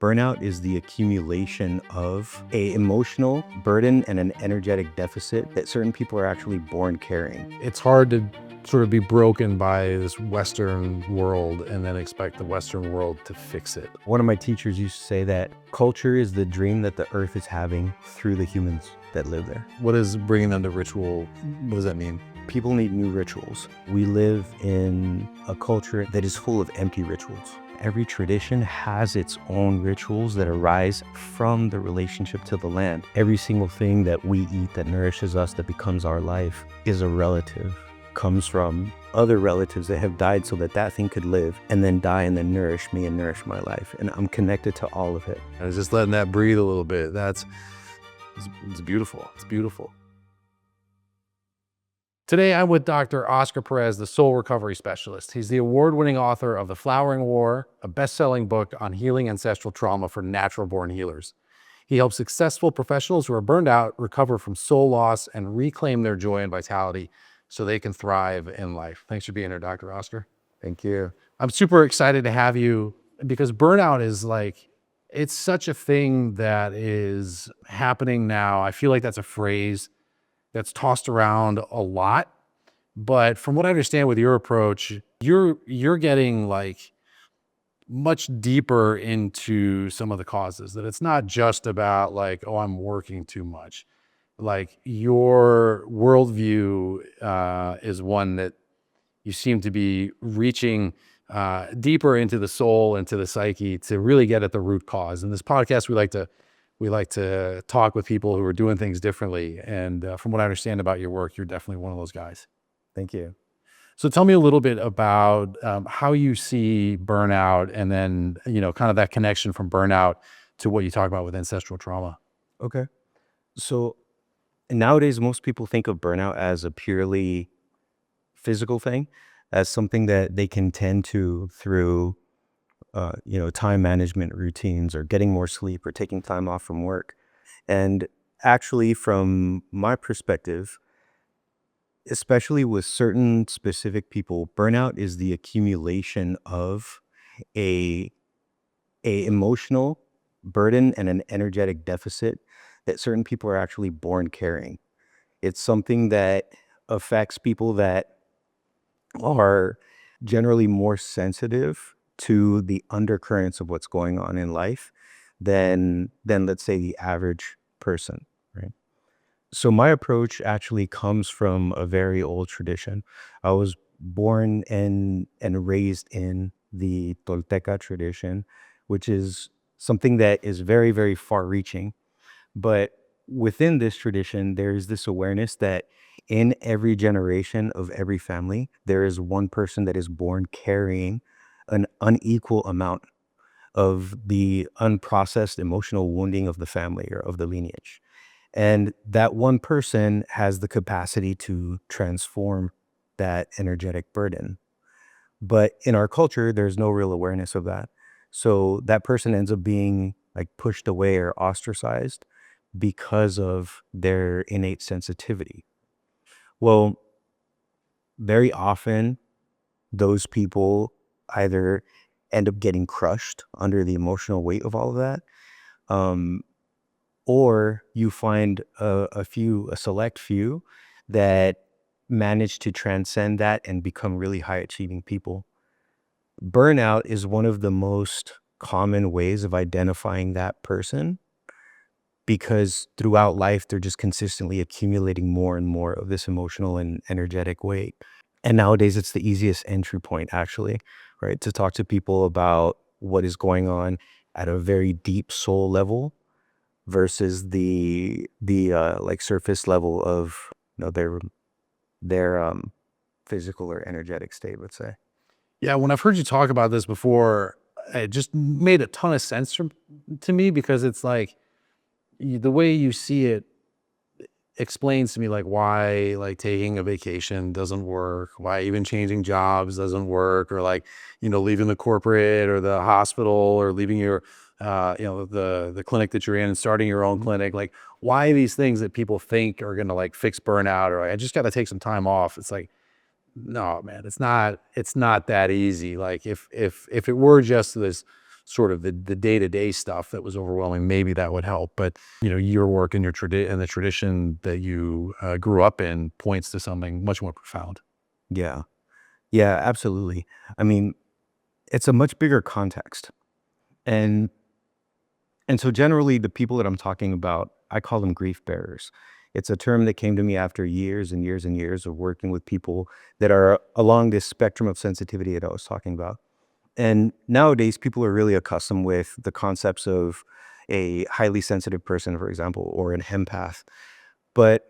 Burnout is the accumulation of an emotional burden and an energetic deficit that certain people are actually born carrying. It's hard to sort of be broken by this Western world and then expect the Western world to fix it. One of my teachers used to say that culture is the dream that the earth is having through the humans that live there. What is bringing them to ritual? What does that mean? People need new rituals. We live in a culture that is full of empty rituals. Every tradition has its own rituals that arise from the relationship to the land. Every single thing that we eat that nourishes us, that becomes our life, is a relative, comes from other relatives that have died so that that thing could live and then die and then nourish me and nourish my life. And I'm connected to all of it. I was just letting that breathe a little bit. It's beautiful. It's beautiful. Today, I'm with Dr. Oscar Perez, the soul recovery specialist. He's the award-winning author of The Flowering War, a best-selling book on healing ancestral trauma for natural-born healers. He helps successful professionals who are burned out recover from soul loss and reclaim their joy and vitality so they can thrive in life. Thanks for being here, Dr. Oscar. Thank you. I'm super excited to have you because burnout is it's such a thing that is happening now. I feel like that's a phrase that's tossed around a lot, but from what I understand with your approach, you're getting much deeper into some of the causes, that it's not just about oh, I'm working too much. Your worldview is one that you seem to be reaching deeper into the soul, into the psyche, to really get at the root cause. In this podcast, we like to talk with people who are doing things differently. And from what I understand about your work, you're definitely one of those guys. Thank you. So tell me a little bit about how you see burnout, and then, kind of that connection from burnout to what you talk about with ancestral trauma. Okay. So nowadays, most people think of burnout as a purely physical thing, as something that they can tend to through time management routines, or getting more sleep, or taking time off from work. And actually, from my perspective, especially with certain specific people, burnout is the accumulation of a emotional burden and an energetic deficit that certain people are actually born carrying. It's something that affects people that are generally more sensitive to the undercurrents of what's going on in life than let's say the average person, right? So my approach actually comes from a very old tradition. I was born and raised in the Tolteca tradition, which is something that is very, very far reaching. But within this tradition, there is this awareness that in every generation of every family, there is one person that is born carrying an unequal amount of the unprocessed emotional wounding of the family or of the lineage. And that one person has the capacity to transform that energetic burden. But in our culture, there's no real awareness of that. So that person ends up being pushed away or ostracized because of their innate sensitivity. Well, very often those people either end up getting crushed under the emotional weight of all of that, or you find a select few that manage to transcend that and become really high achieving people. Burnout is one of the most common ways of identifying that person, because throughout life, they're just consistently accumulating more and more of this emotional and energetic weight. And nowadays, it's the easiest entry point, actually, right? To talk to people about what is going on at a very deep soul level versus the surface level of their physical or energetic state, let's say. Yeah, when I've heard you talk about this before, it just made a ton of sense to me, because it's the way you see it explains to me why taking a vacation doesn't work, why even changing jobs doesn't work, or leaving the corporate or the hospital, or leaving your the clinic that you're in and starting your own clinic. Why these things that people think are going to fix burnout, or I just got to take some time off. It's no, man, it's not that easy. If it were just this sort of the day-to-day stuff that was overwhelming, maybe that would help. But, your work and and the tradition that you grew up in points to something much more profound. Yeah. Yeah, absolutely. I mean, it's a much bigger context. And and so generally the people that I'm talking about, I call them grief bearers. It's a term that came to me after years and years and years of working with people that are along this spectrum of sensitivity that I was talking about. And nowadays people are really accustomed with the concepts of a highly sensitive person, for example, or an empath. But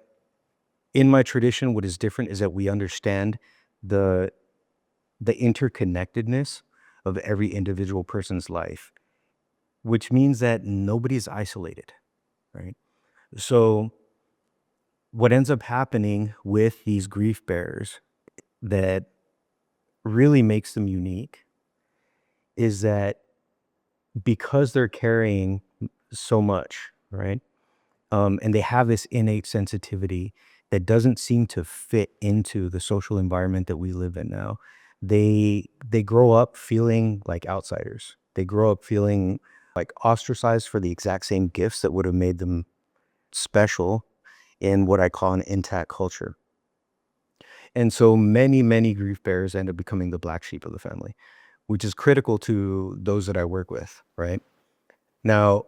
in my tradition, what is different is that we understand the the interconnectedness of every individual person's life, which means that nobody's isolated, right? So what ends up happening with these grief bearers that really makes them unique is that because they're carrying so much, right? And they have this innate sensitivity that doesn't seem to fit into the social environment that we live in now. They grow up feeling like outsiders. They grow up feeling like ostracized for the exact same gifts that would have made them special in what I call an intact culture. And so many, many grief bearers end up becoming the black sheep of the family, which is critical to those that I work with, right? Now,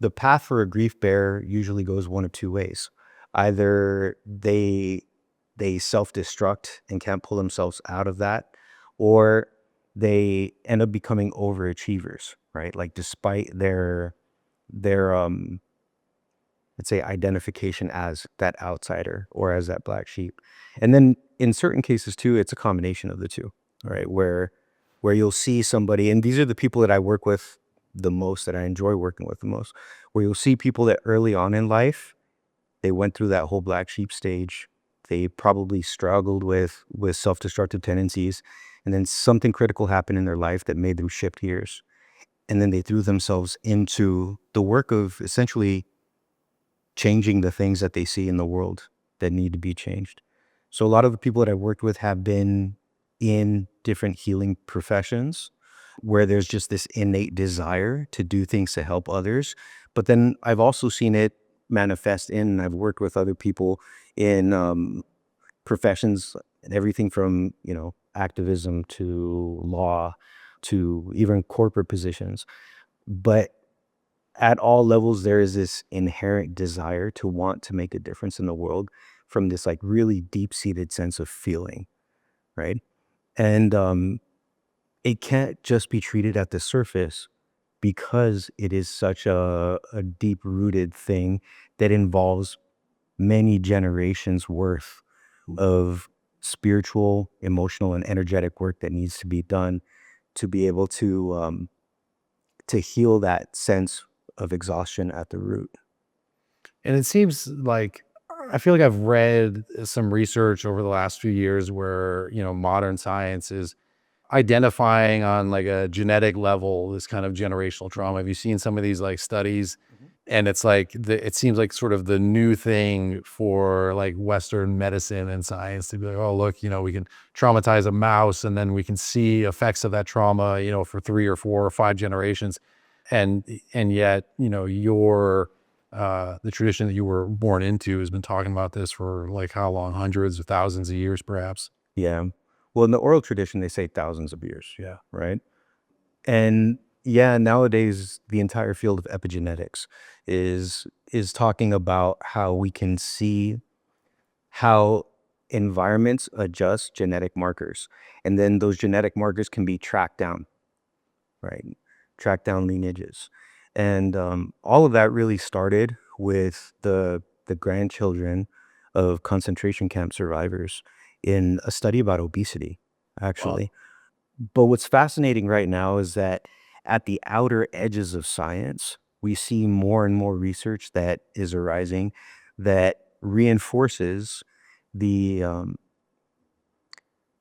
the path for a grief bearer usually goes one of two ways. Either they self-destruct and can't pull themselves out of that, or they end up becoming overachievers, right? Like despite their let's say identification as that outsider or as that black sheep. And then in certain cases too, it's a combination of the two, right? Where you'll see somebody, and these are the people that I work with the most, that I enjoy working with the most, where you'll see people that early on in life, they went through that whole black sheep stage. They probably struggled with self-destructive tendencies, and then something critical happened in their life that made them shift gears. And then they threw themselves into the work of essentially changing the things that they see in the world that need to be changed. So a lot of the people that I've worked with have been in different healing professions where there's just this innate desire to do things to help others. But then I've also seen it manifest in, I've worked with other people in professions and everything from, activism to law to even corporate positions. But at all levels, there is this inherent desire to want to make a difference in the world from this like really deep seated sense of feeling, right? And it can't just be treated at the surface because it is such a deep rooted thing that involves many generations worth of spiritual, emotional, and energetic work that needs to be done to be able to heal that sense of exhaustion at the root. And it seems like I feel like I've read some research over the last few years where, modern science is identifying on like a genetic level this kind of generational trauma. Have you seen some of these like studies? Mhm. And it's like it seems like sort of the new thing for like Western medicine and science to be like, oh, look, we can traumatize a mouse and then we can see effects of that trauma, for 3 or 4 or 5 generations. And yet, the tradition that you were born into has been talking about this for like how long? Hundreds or thousands of years, perhaps. Yeah. Well, in the oral tradition, they say thousands of years, Yeah. right? And yeah, nowadays the entire field of epigenetics is talking about how we can see how environments adjust genetic markers, and then those genetic markers can be tracked down, right? Track down lineages. And all of that really started with the grandchildren of concentration camp survivors in a study about obesity, Wow. actually. But what's fascinating right now is that at the outer edges of science, we see more and more research that is arising that reinforces the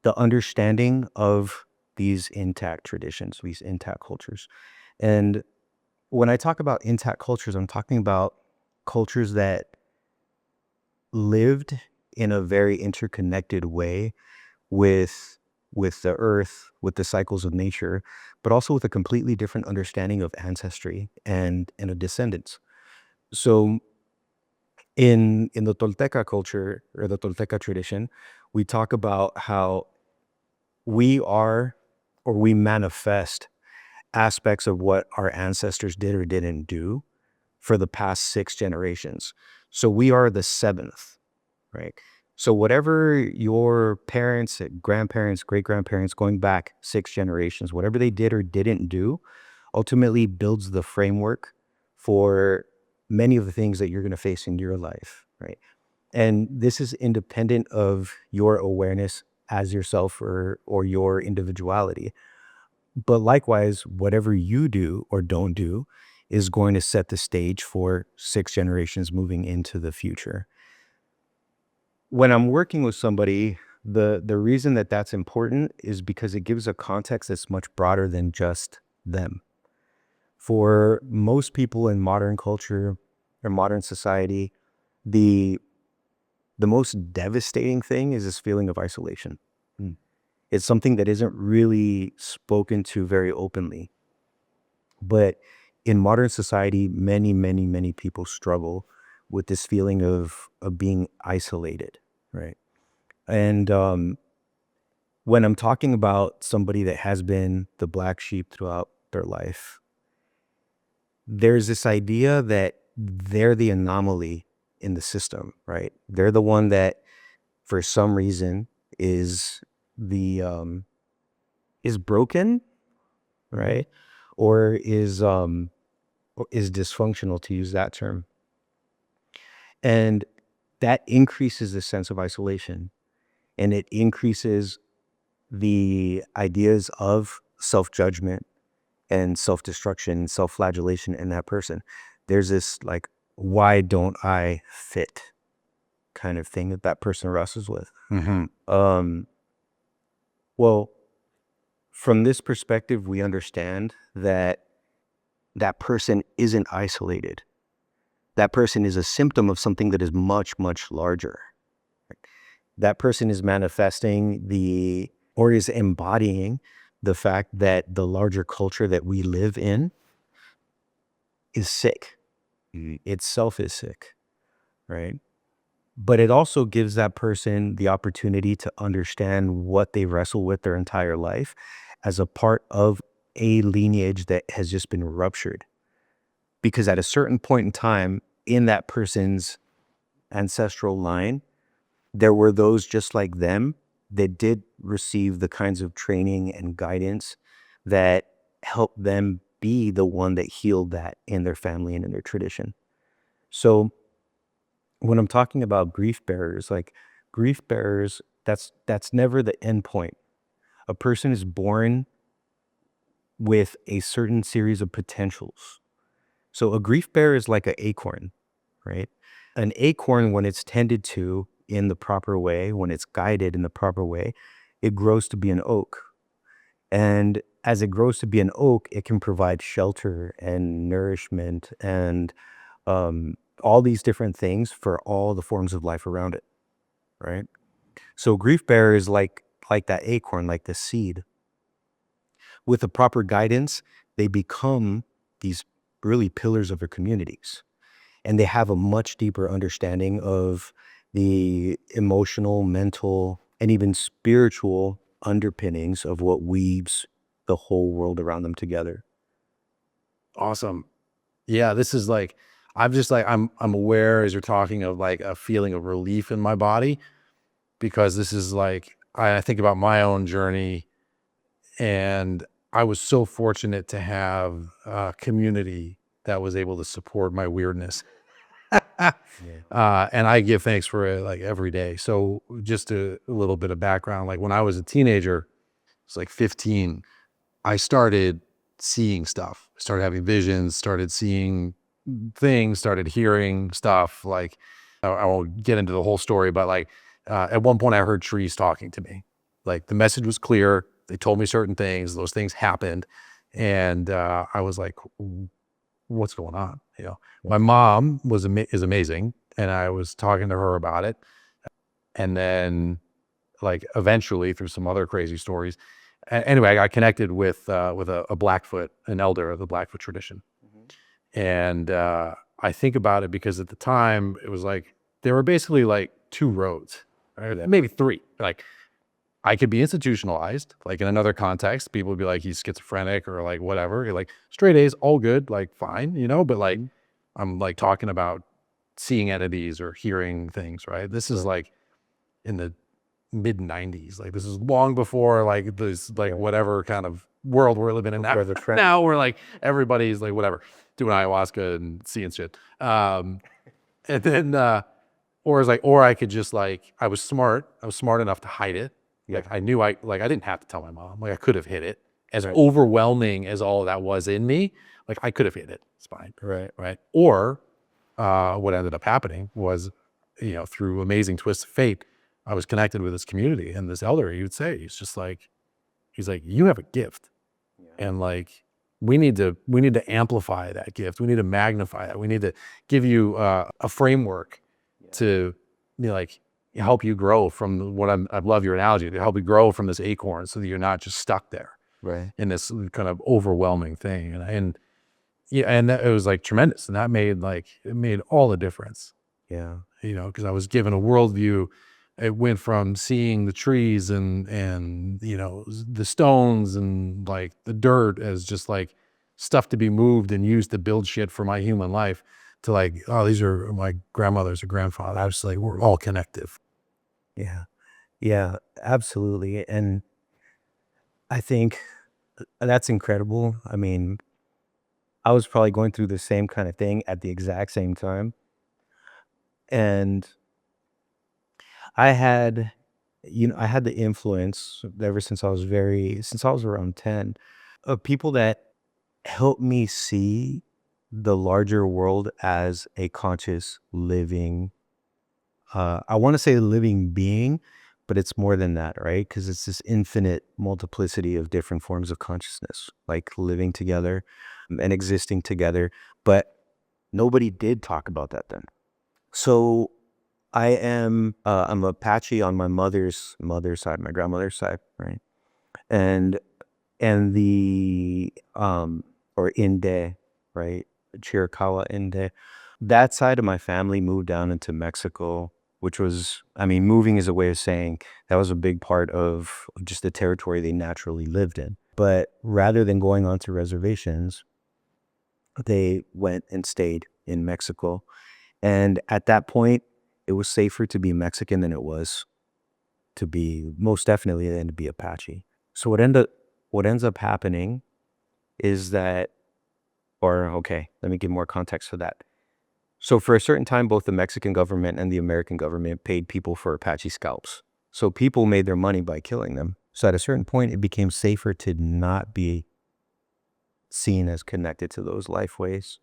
the understanding of these intact traditions, these intact cultures. And when I talk about intact cultures, I'm talking about cultures that lived in a very interconnected way with with the earth, with the cycles of nature, but also with a completely different understanding of ancestry and a descendants. So in the Tolteca culture or the Tolteca tradition, we talk about how we are or we manifest aspects of what our ancestors did or didn't do for the past 6 generations. So we are the seventh, right? So whatever your parents, grandparents, great grandparents, going back 6 generations, whatever they did or didn't do, ultimately builds the framework for many of the things that you're going to face in your life, right? And this is independent of your awareness as yourself or your individuality. But likewise, whatever you do or don't do is going to set the stage for 6 generations moving into the future. When I'm working with somebody, the reason that that's important is because it gives a context that's much broader than just them. For most people in modern culture or modern society, the most devastating thing is this feeling of isolation. Mm. It's something that isn't really spoken to very openly. But in modern society, many, many, many people struggle with this feeling of being isolated, right? And when I'm talking about somebody that has been the black sheep throughout their life, there's this idea that they're the anomaly in the system, right? They're the one that, for some reason, is the is broken, right? Or is dysfunctional, to use that term. And that increases the sense of isolation, and it increases the ideas of self-judgment and self-destruction, self-flagellation in that person. There's this like, why don't I fit kind of thing that that person wrestles with. Mm-hmm. Well, from this perspective, we understand that that person isn't isolated. That person is a symptom of something that is much, much larger. That person is manifesting or is embodying the fact that the larger culture that we live in is sick. Itself is sick, right? But it also gives that person the opportunity to understand what they wrestle with their entire life as a part of a lineage that has just been ruptured. Because at a certain point in time in that person's ancestral line, there were those just like them that did receive the kinds of training and guidance that helped them be the one that healed that in their family and in their tradition. So when I'm talking about grief bearers, like grief bearers, that's never the end point. A person is born with a certain series of potentials. So a grief bearer is like an acorn, right? An acorn, when it's tended to in the proper way, when it's guided in the proper way, it grows to be an oak. And as it grows to be an oak, it can provide shelter and nourishment and all these different things for all the forms of life around it, right? So grief bearer is like that acorn, like the seed. With the proper guidance, they become these really pillars of their communities. And they have a much deeper understanding of the emotional, mental, and even spiritual underpinnings of what weaves the whole world around them together. Awesome. Yeah, this is like, I'm just like, I'm aware as you're talking of like a feeling of relief in my body, because this is like, I think about my own journey, and I was so fortunate to have a community that was able to support my weirdness. Yeah. And I give thanks for it like every day. So just a little bit of background, like when I was a teenager, it's like 15, I started seeing stuff, started having visions, started seeing things, started hearing stuff. Like I won't get into the whole story, but like at one point I heard trees talking to me. Like the message was clear. They told me certain things. Those things happened, and I was like, "What's going on?" You know, my mom is amazing, and I was talking to her about it, and then like eventually through some other crazy stories. Anyway, I got connected with a Blackfoot, an elder of the Blackfoot tradition. And I think about it because at the time it was like, there were basically like two roads, right? Maybe three. Like I could be institutionalized, like in another context, people would be like, he's schizophrenic or like whatever. You're like straight A's, all good, like fine, you know, but like, I'm like talking about seeing entities or hearing things, right? This is like in the mid 90s. Like this is long before like this, like whatever kind of world we're living in now. Now we're like, everybody's like, whatever, doing ayahuasca and seeing shit. And then, or it's like, or I could just like, I was smart enough to hide it. Like I knew I didn't have to tell my mom. Like I could have hid it. As overwhelming as all of that was in me, like I could have hid it. It's fine. Right. Or what ended up happening was, you know, through amazing twists of fate, I was connected with this community, and this elder, he would say, he's like, you have a gift, and like we need to amplify that gift. We need to magnify it. We need to give you a framework to, you know, like help you grow from what I love your analogy, to help you grow from this acorn so that you're not just stuck there in this kind of overwhelming thing. And yeah, and that, it was like tremendous. And that made it made all the difference. Yeah. You know, because I was given a worldview. It went from seeing the trees and, you know, the stones and like the dirt as just like stuff to be moved and used to build shit for my human life, to like, oh, these are my grandmothers or grandfather. I was like, we're all connected. Yeah. Yeah, absolutely. And I think that's incredible. I mean, I was probably going through the same kind of thing at the exact same time. And I had, I had the influence ever since since I was around 10, of people that helped me see the larger world as a conscious living, I want to say living being, but it's more than that, right? Because it's this infinite multiplicity of different forms of consciousness, like living together and existing together. But nobody did talk about that then. So I'm Apache on my mother's side, my grandmother's side, right? And the or Inde, right? Chiricahua Inde. That side of my family moved down into Mexico, which was, I mean, moving is a way of saying that was a big part of just the territory they naturally lived in. But rather than going onto reservations, they went and stayed in Mexico. And at that point, it was safer to be Mexican than it was to be, most definitely, than to be Apache. So what ends up happening is that, or okay, let me give more context for that. So for a certain time, both the Mexican government and the American government paid people for Apache scalps. So people made their money by killing them. So at a certain point, it became safer to not be seen as connected to those life ways,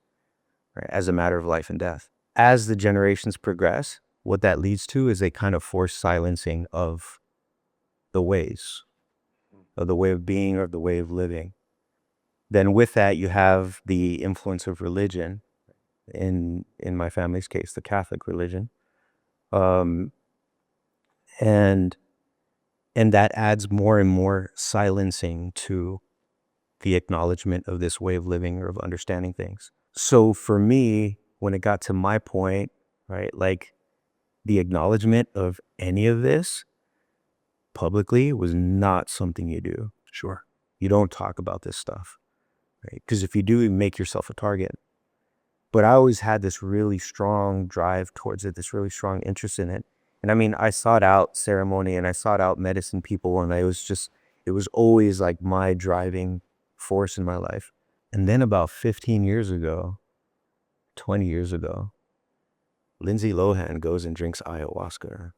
right, as a matter of life and death. As the generations progress, what that leads to is a kind of forced silencing of the ways, of the way of being or the way of living. Then with that, you have the influence of religion, in my family's case, the Catholic religion. And that adds more and more silencing to the acknowledgement of this way of living or of understanding things. So for me, when it got to my point, right, like the acknowledgement of any of this publicly was not something you do. Sure. You don't talk about this stuff, right? Because if you do, you make yourself a target. But I always had this really strong drive towards it, this really strong interest in it. And I mean, I sought out ceremony and I sought out medicine people, and it was always like my driving force in my life. And then about 15 years ago, 20 years ago, Lindsay Lohan goes and drinks ayahuasca.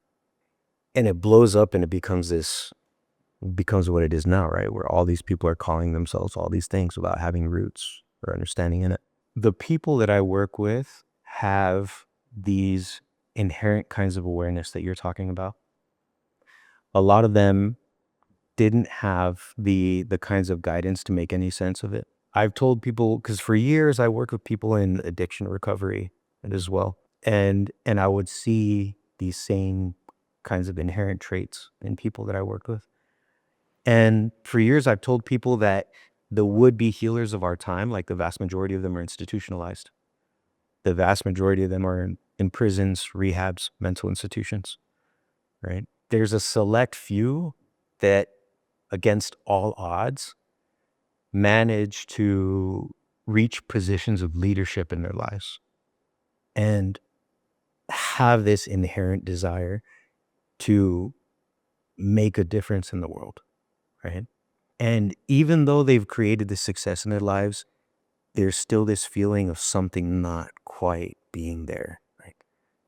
And it blows up and it becomes what it is now, right? Where all these people are calling themselves all these things without having roots or understanding in it. The people that I work with have these inherent kinds of awareness that you're talking about. A lot of them didn't have the kinds of guidance to make any sense of it. I've told people, because for years I worked with people in addiction recovery as well. And I would see these same kinds of inherent traits in people that I work with. And for years, I've told people that the would-be healers of our time, like the vast majority of them are institutionalized. The vast majority of them are in prisons, rehabs, mental institutions, right? There's a select few that, against all odds, manage to reach positions of leadership in their lives and have this inherent desire to make a difference in the world, right? And even though they've created this success in their lives, there's still this feeling of something not quite being there, right?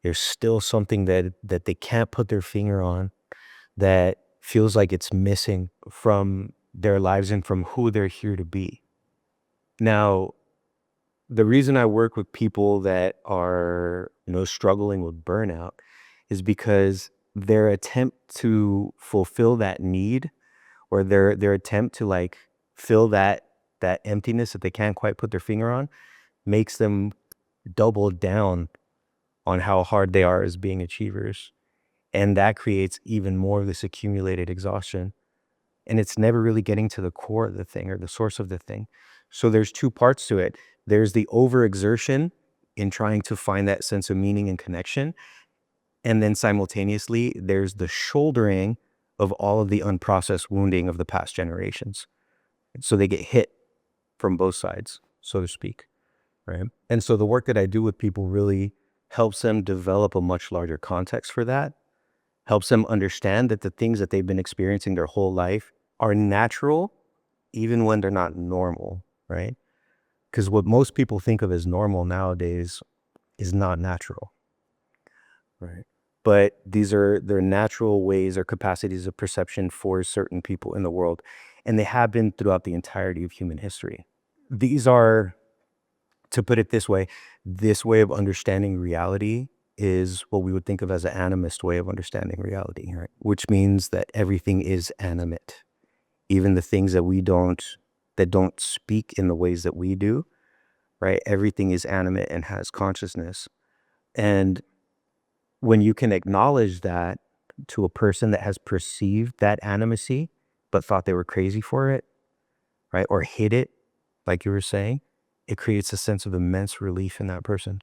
There's still something that they can't put their finger on that feels like it's missing from their lives and from who they're here to be. Now, the reason I work with people that are, struggling with burnout is because their attempt to fulfill that need, or their attempt to like fill that emptiness that they can't quite put their finger on, makes them double down on how hard they are as being achievers. And that creates even more of this accumulated exhaustion. And it's never really getting to the core of the thing or the source of the thing. So there's two parts to it. There's the overexertion in trying to find that sense of meaning and connection. And then simultaneously, there's the shouldering of all of the unprocessed wounding of the past generations. So they get hit from both sides, so to speak, right? And so the work that I do with people really helps them develop a much larger context for that, helps them understand that the things that they've been experiencing their whole life are natural, even when they're not normal, right? Because what most people think of as normal nowadays is not natural, right? But they're natural ways or capacities of perception for certain people in the world. And they have been throughout the entirety of human history. These are, to put it this way of understanding reality is what we would think of as an animist way of understanding reality, right? Which means that everything is animate. Even the things that don't speak in the ways that we do, right? Everything is animate and has consciousness. And when you can acknowledge that to a person that has perceived that animacy, but thought they were crazy for it, right? Or hid it, like you were saying, it creates a sense of immense relief in that person.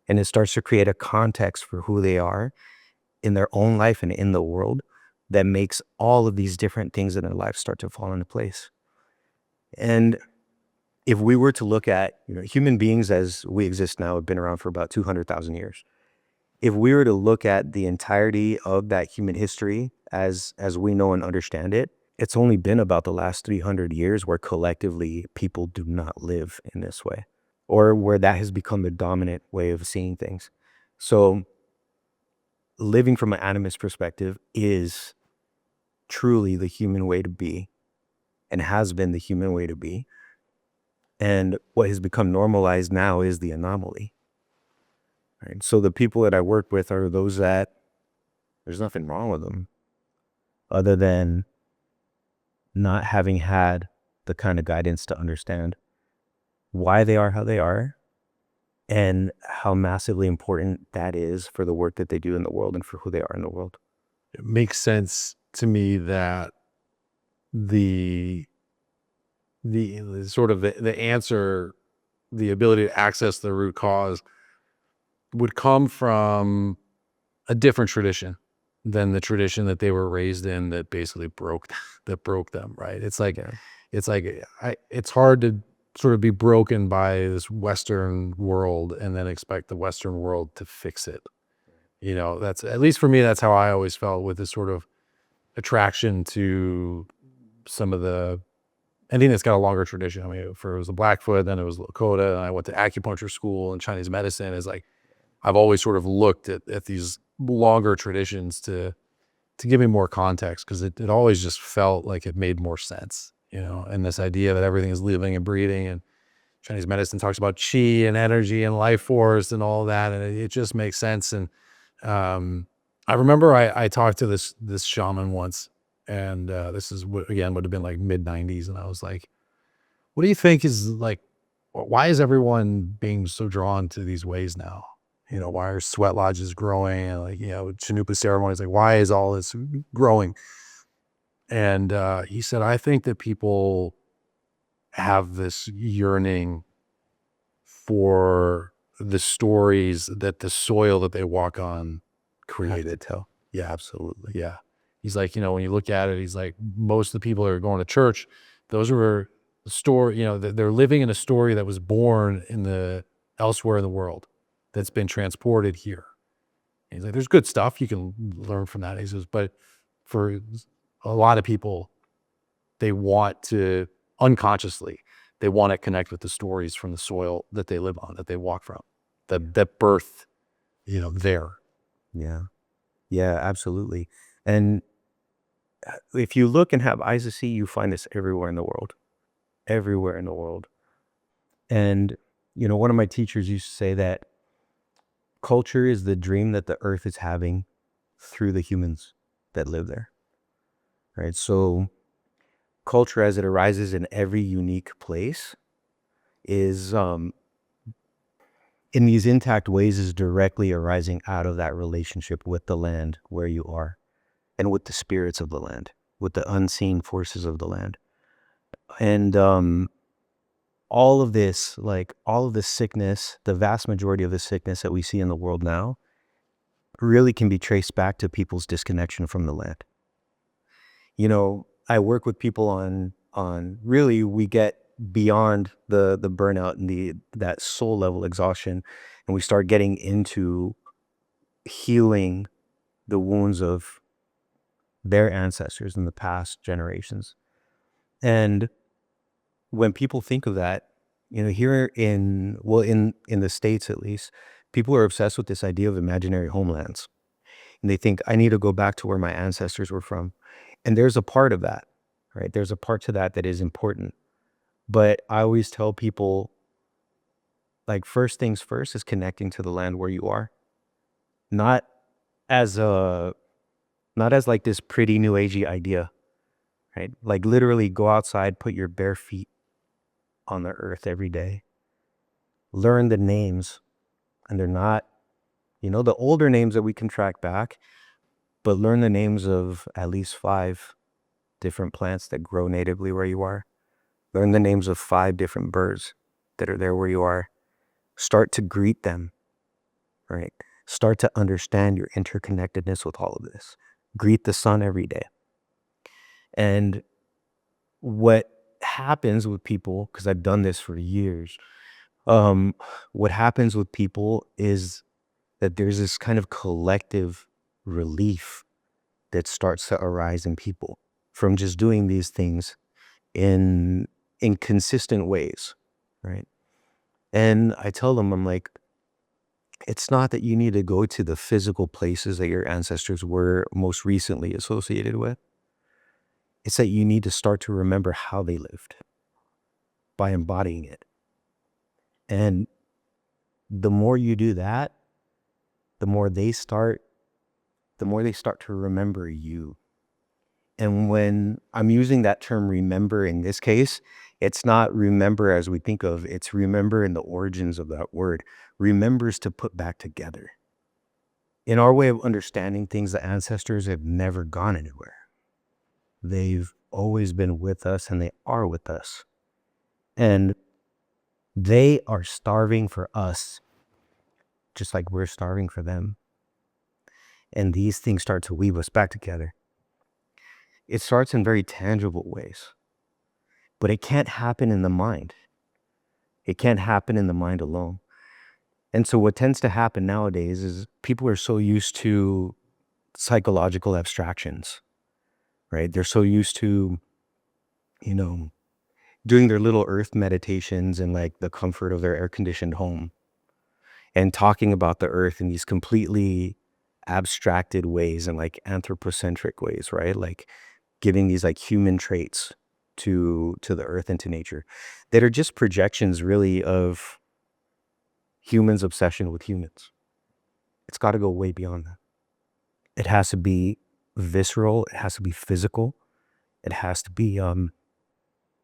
And it starts to create a context for who they are in their own life and in the world that makes all of these different things in their life start to fall into place. And if we were to look at, human beings as we exist now have been around for about 200,000 years. If we were to look at the entirety of that human history as we know and understand it, it's only been about the last 300 years where collectively people do not live in this way, or where that has become the dominant way of seeing things. So living from an animist perspective is truly the human way to be, and has been the human way to be. And what has become normalized now is the anomaly. Right? So the people that I work with are those that there's nothing wrong with them other than not having had the kind of guidance to understand why they are how they are and how massively important that is for the work that they do in the world and for who they are in the world. It makes sense to me that the sort of the answer, the ability to access the root cause would come from a different tradition than the tradition that they were raised in that basically broke them, right? It's like it's hard to sort of be broken by this Western world and then expect the Western world to fix it. That's, at least for me, that's how I always felt with this sort of attraction to some of the, I think it's got a longer tradition. I mean, it was the Blackfoot, then it was Lakota, and I went to acupuncture school and Chinese medicine. Is like, I've always sort of looked at these longer traditions to give me more context, because it always just felt like it made more sense, and this idea that everything is living and breathing, and Chinese medicine talks about chi and energy and life force and all that, and it just makes sense. And I remember I talked to this shaman once, and this is again would have been like mid-90s, and I was like, what do you think is like, why is everyone being so drawn to these ways now? Why are sweat lodges growing? And like, Chanupa ceremonies, like, why is all this growing? And he said, I think that people have this yearning for the stories that the soil that they walk on Have to created. tell. Yeah, absolutely. Yeah. He's like, when you look at it, he's like, most of the people that are going to church, those were the story, they're living in a story that was born elsewhere in the world that's been transported here. And he's like, there's good stuff you can learn from that. He says, but for a lot of people, they want to unconsciously, they want to connect with the stories from the soil that they live on, that they walk from, that birth, there. Yeah. Yeah, absolutely. And if you look and have eyes to see, you find this everywhere in the world. Everywhere in the world. And, one of my teachers used to say that culture is the dream that the earth is having through the humans that live there. Right? So culture as it arises in every unique place is in these intact ways is directly arising out of that relationship with the land where you are and with the spirits of the land, with the unseen forces of the land. And all of this, like all of this sickness, the vast majority of the sickness that we see in the world now really can be traced back to people's disconnection from the land. I work with people on really we get beyond the burnout and that soul level exhaustion, and we start getting into healing the wounds of their ancestors in the past generations. And when people think of that, here in the States at least, people are obsessed with this idea of imaginary homelands. And they think, I need to go back to where my ancestors were from. And there's a part of that, right? There's a part to that is important. But I always tell people, like, first things first is connecting to the land where you are. Not as a, not as like this pretty new agey idea, right? Like literally go outside, put your bare feet on the earth every day. Learn the names. And they're not, the older names that we can track back, but learn the names of at least 5 different plants that grow natively where you are. Learn the names of 5 different birds that are there where you are. Start to greet them, right? Start to understand your interconnectedness with all of this. Greet the sun every day. And what happens with people, because I've done this for years, what happens with people is that there's this kind of collective relief that starts to arise in people from just doing these things in consistent ways, right? And I tell them, I'm like, it's not that you need to go to the physical places that your ancestors were most recently associated with. It's that you need to start to remember how they lived by embodying it. And the more you do that, the more they start to remember you. And when I'm using that term remember in this case, it's not remember as we think of, it's remember in the origins of that word. Remembers to put back together. In our way of understanding things, the ancestors have never gone anywhere. They've always been with us and they are with us. And they are starving for us, just like we're starving for them. And these things start to weave us back together. It starts in very tangible ways, but it can't happen in the mind. It can't happen in the mind alone. And so what tends to happen nowadays is people are so used to psychological abstractions, right? They're so used to, doing their little earth meditations in like the comfort of their air-conditioned home and talking about the earth in these completely abstracted ways and like anthropocentric ways, right? Like giving these like human traits to the earth and to nature that are just projections really of humans' obsession with humans. It's got to go way beyond that. It has to be visceral. It has to be physical. It has to be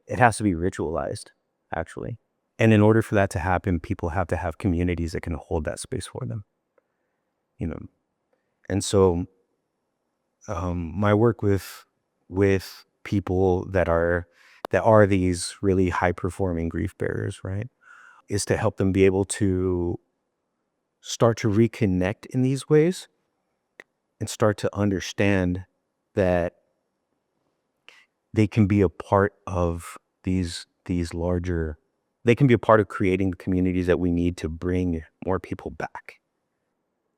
ritualized, actually. And in order for that to happen, people have to have communities that can hold that space for them. you know. And so my work with people that are these really high performing grief bearers, right, is to help them be able to start to reconnect in these ways and start to understand that they can be a part of these larger, they can be a part of creating the communities that we need to bring more people back.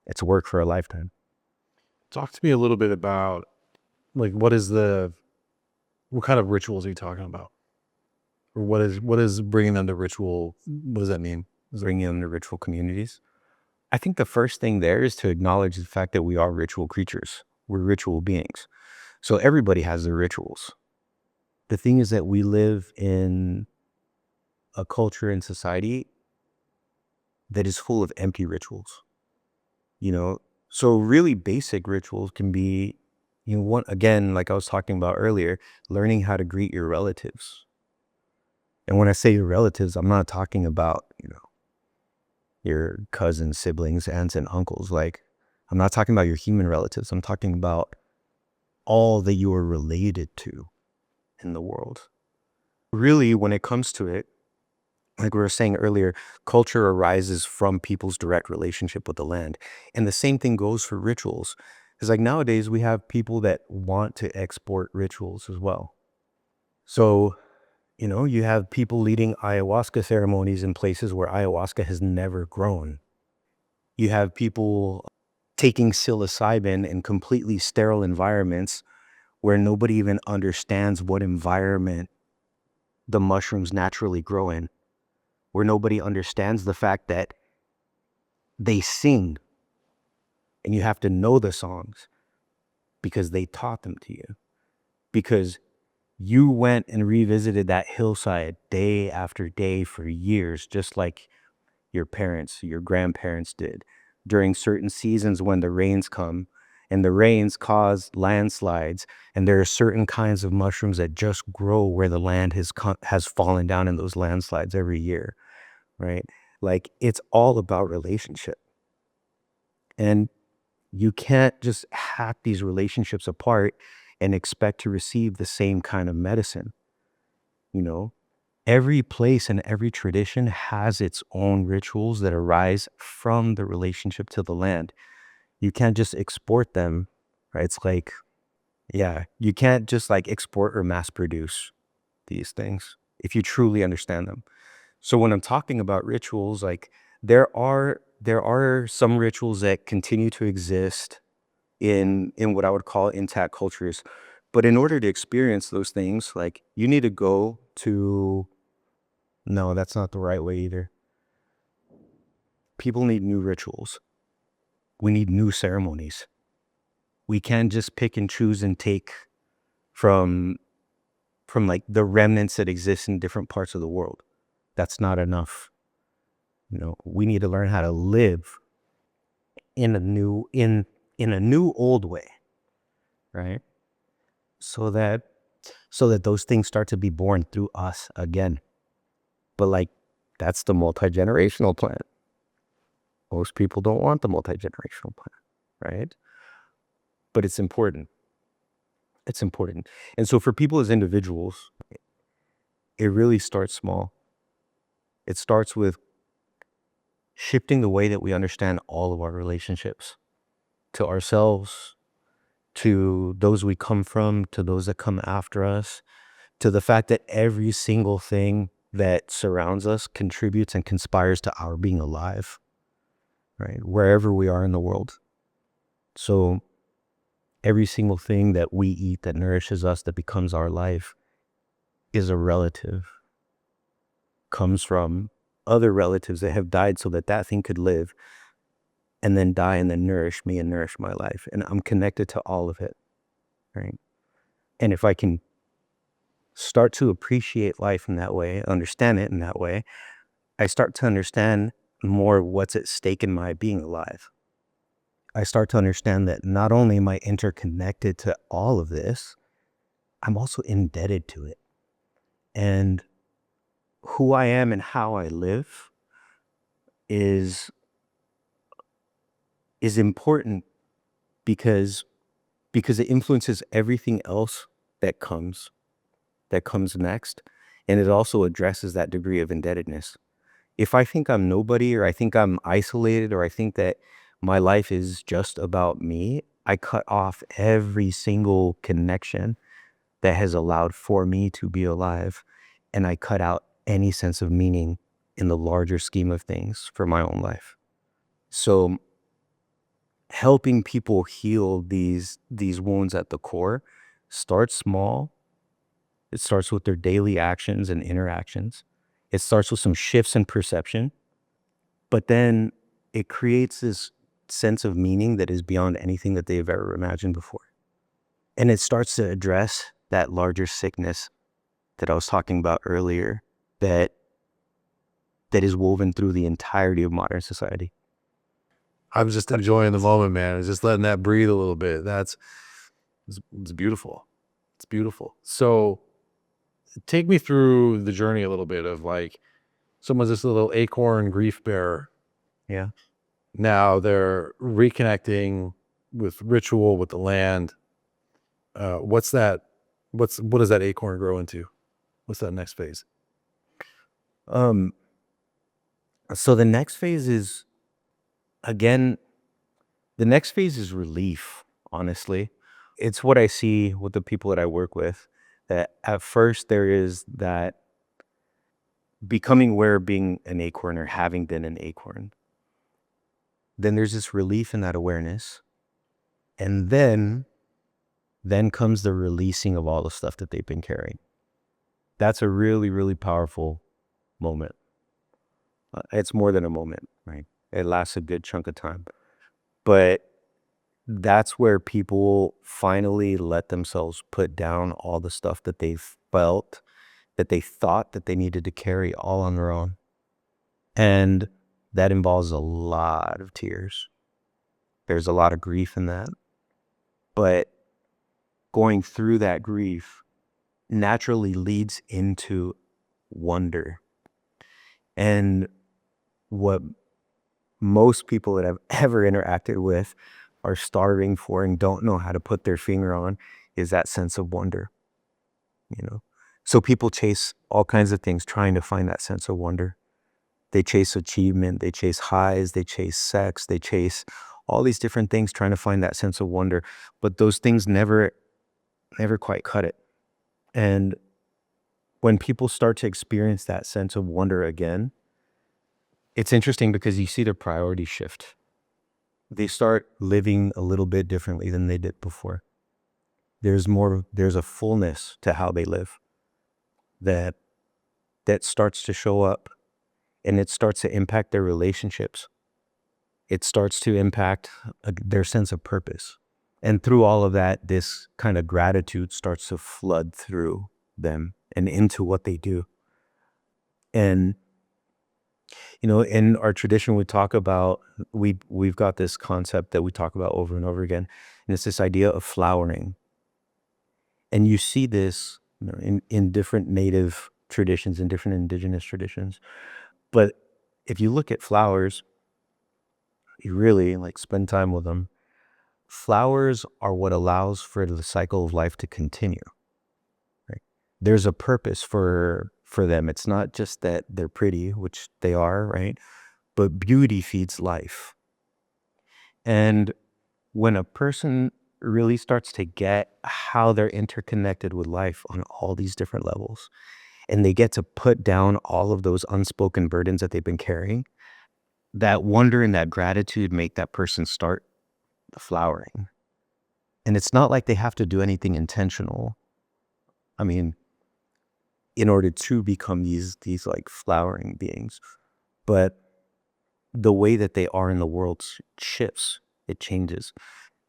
It's work for a lifetime. Talk to me a little bit about like what kind of rituals are you talking about? Or what is bringing them to ritual? What does that mean? Bringing them to ritual communities. I think the first thing there is to acknowledge the fact that we are ritual creatures. We're ritual beings. So everybody has their rituals. The thing is that we live in a culture and society that is full of empty rituals, you know? So really basic rituals can be, one, again, like I was talking about earlier, learning how to greet your relatives. And when I say your relatives, I'm not talking about, your cousins, siblings, aunts, and uncles. Like, I'm not talking about your human relatives. I'm talking about all that you are related to in the world. Really, when it comes to it, like we were saying earlier, culture arises from people's direct relationship with the land. And the same thing goes for rituals. Because like nowadays, we have people that want to export rituals as well. So, you have people leading ayahuasca ceremonies in places where ayahuasca has never grown. You have people taking psilocybin in completely sterile environments where nobody even understands what environment the mushrooms naturally grow in, where nobody understands the fact that they sing and you have to know the songs because they taught them to you, because you went and revisited that hillside day after day for years, just like your parents, your grandparents did during certain seasons when the rains come and the rains cause landslides. And there are certain kinds of mushrooms that just grow where the land has fallen down in those landslides every year, right? Like it's all about relationship. And you can't just hack these relationships apart and expect to receive the same kind of medicine, you know? Every place and every tradition has its own rituals that arise from the relationship to the land. You can't just export them, right? It's like, yeah, you can't just like export or mass produce these things if you truly understand them. So when I'm talking about rituals, like there are some rituals that continue to exist in what I would call intact cultures. But in order to experience those things, like you need to go to, no, that's not the right way either. People need new rituals. We need new ceremonies. We can't just pick and choose and take from like the remnants that exist in different parts of the world. That's not enough. We need to learn how to live in a new old way, right? So that those things start to be born through us again. But like that's the multi-generational plan. Most people don't want the multi-generational plan, right? But it's important. It's important. And so for people as individuals, it really starts small. It starts with shifting the way that we understand all of our relationships to ourselves, to those we come from, to those that come after us, to the fact that every single thing that surrounds us contributes and conspires to our being alive, right? Wherever we are in the world. So every single thing that we eat that nourishes us, that becomes our life, is a relative, comes from other relatives that have died so that that thing could live and then die and then nourish me and nourish my life. And I'm connected to all of it, right? And if I can start to appreciate life in that way, understand it in that way, I start to understand more what's at stake in my being alive. I start to understand that not only am I interconnected to all of this, I'm also indebted to it. And who I am and how I live is is important because it influences everything else that comes next, and it also addresses that degree of indebtedness. If I think I'm nobody, or I think I'm isolated, or I think that my life is just about me, I cut off every single connection that has allowed for me to be alive, and I cut out any sense of meaning in the larger scheme of things for my own life. So helping people heal these wounds at the core starts small. It starts with their daily actions and interactions. It starts with some shifts in perception, but then it creates this sense of meaning that is beyond anything that they've ever imagined before. And it starts to address that larger sickness that I was talking about earlier, that is woven through the entirety of modern society. I'm just enjoying the moment, man. It's just letting that breathe a little bit. It's beautiful. It's beautiful. So take me through the journey a little bit of like someone's just a little acorn grief bearer. Yeah. Now they're reconnecting with ritual, with the land. What's that? What does that acorn grow into? What's that next phase? Um, so the next phase is, again, relief, honestly. It's what I see with the people that I work with, that at first there is that becoming aware of being an acorn or having been an acorn. Then there's this relief in that awareness. And then comes the releasing of all the stuff that they've been carrying. That's a really, really powerful moment. It's more than a moment, right? It lasts a good chunk of time. But that's where people finally let themselves put down all the stuff that they felt, that they thought that they needed to carry all on their own. And that involves a lot of tears. There's a lot of grief in that. But going through that grief naturally leads into wonder. And what most people that I've ever interacted with are starving for and don't know how to put their finger on is that sense of wonder, you know? So people chase all kinds of things trying to find that sense of wonder. They chase achievement, they chase highs, they chase sex, they chase all these different things trying to find that sense of wonder. But those things never quite cut it. And when people start to experience that sense of wonder again, it's interesting because you see their priorities shift. They start living a little bit differently than they did before. There's a fullness to how they live that starts to show up, and it starts to impact their relationships. It starts to impact their sense of purpose. And through all of that, this kind of gratitude starts to flood through them and into what they do. And in our tradition, we've got this concept that we talk about over and over again, and it's this idea of flowering. And you see this in different native traditions and different indigenous traditions. But if you look at flowers, you really spend time with them. Flowers are what allows for the cycle of life to continue. Right? There's a purpose for them. It's not just that they're pretty, which they are, right? But beauty feeds life. And when a person really starts to get how they're interconnected with life on all these different levels, and they get to put down all of those unspoken burdens that they've been carrying, that wonder and that gratitude make that person start the flowering. And it's not like they have to do anything intentional. I mean, in order to become these flowering beings, but the way that they are in the world shifts. It changes.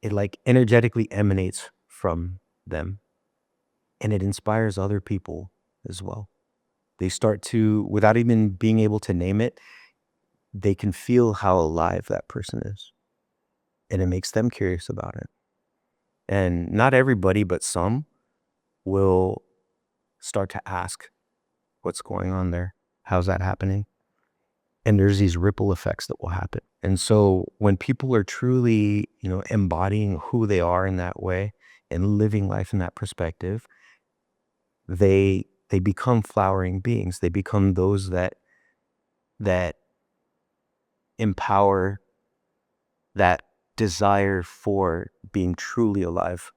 It energetically emanates from them, and it inspires other people as well. They start to, without even being able to name it, they can feel how alive that person is, and it makes them curious about it. And not everybody, but some will start to ask, what's going on there? How's that happening? And there's these ripple effects that will happen. And so when people are truly, embodying who they are in that way and living life in that perspective, they become flowering beings. They become those that empower that desire for being truly alive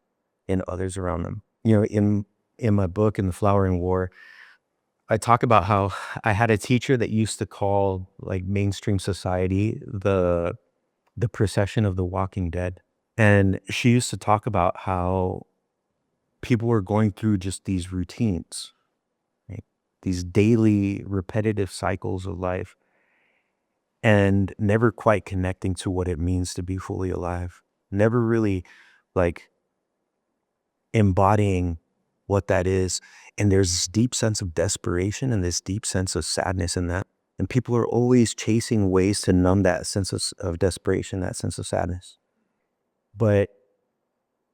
in others around them. In my book, In the Flowering War, I talk about how I had a teacher that used to call like mainstream society the procession of the walking dead. And she used to talk about how people were going through just these routines, right? These daily repetitive cycles of life and never quite connecting to what it means to be fully alive. Never really like embodying what that is. And there's this deep sense of desperation and this deep sense of sadness in that. And people are always chasing ways to numb that sense of desperation, that sense of sadness. But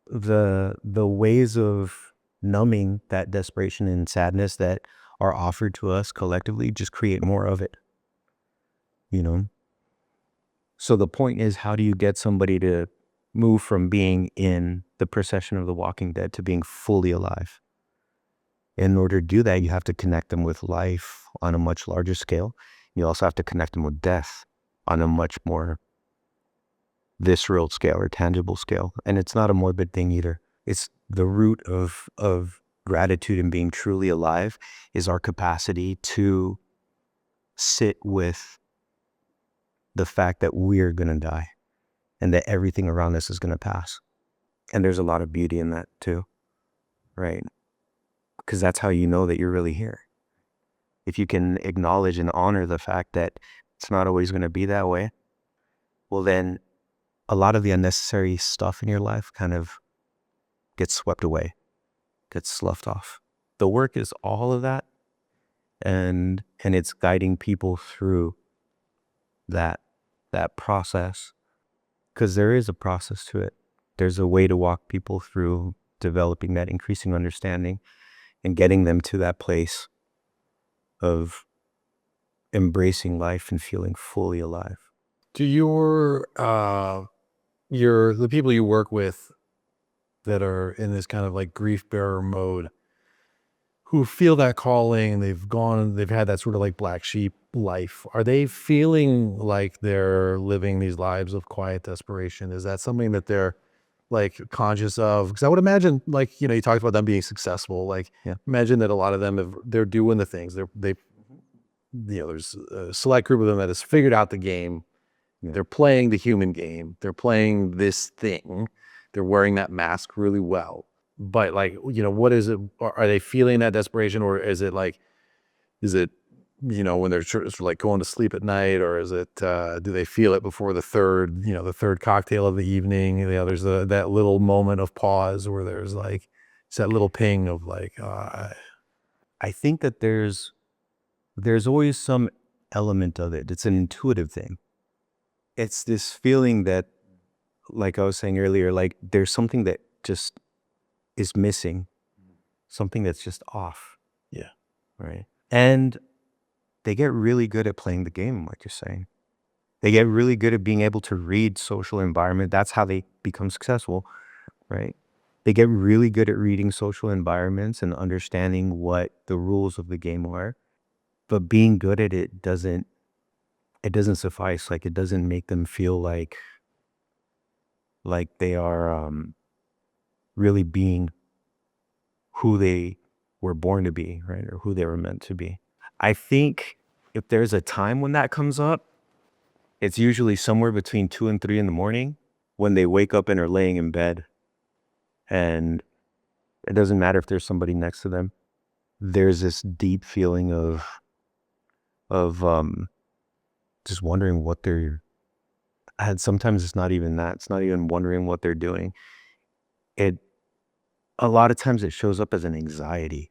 the ways of numbing that desperation and sadness that are offered to us collectively just create more of it, you know? So the point is, how do you get somebody to move from being in the procession of the walking dead to being fully alive? In order to do that, you have to connect them with life on a much larger scale. You also have to connect them with death on a much more visceral scale or tangible scale. And it's not a morbid thing either. It's the root of gratitude and being truly alive is our capacity to sit with the fact that we're going to die and that everything around us is going to pass. And there's a lot of beauty in that too, right? Because that's how you know that you're really here. If you can acknowledge and honor the fact that it's not always going to be that way, well, then a lot of the unnecessary stuff in your life kind of gets swept away, gets sloughed off. The work is all of that, and it's guiding people through that process, because there is a process to it. There's a way to walk people through developing that increasing understanding and getting them to that place of embracing life and feeling fully alive. Do the people you work with that are in this kind of like grief bearer mode, who feel that calling, they've had that sort of like black sheep life, are they feeling like they're living these lives of quiet desperation? Is that something that they're like conscious of? Because I would imagine, like, you talked about them being successful. Like, Yeah. imagine that a lot of them they're doing the things there's a select group of them that has figured out the game. Yeah. They're playing the human game. They're playing this thing. They're wearing that mask really well. But like, what is it? Are they feeling that desperation, or is it when they're sort of like going to sleep at night, or is it, do they feel it before the third cocktail of the evening? There's that little moment of pause where there's like, it's that little ping of like, I think that there's always some element of it. It's an intuitive thing. It's this feeling that, like I was saying earlier, like there's something that just is missing, something that's just off. Yeah. Right. And they get really good at playing the game, like you're saying. They get really good at being able to read social environment. That's how they become successful, right? They get really good at reading social environments and understanding what the rules of the game are. But being good at it doesn't suffice. Like, it doesn't make them feel like they are really being who they were born to be, right? Or who they were meant to be. I think if there's a time when that comes up, it's usually somewhere between 2 and 3 in the morning when they wake up and are laying in bed. And it doesn't matter if there's somebody next to them. There's this deep feeling of just wondering what they're, and sometimes it's not even that. It's not even wondering what they're doing. A lot of times it shows up as an anxiety.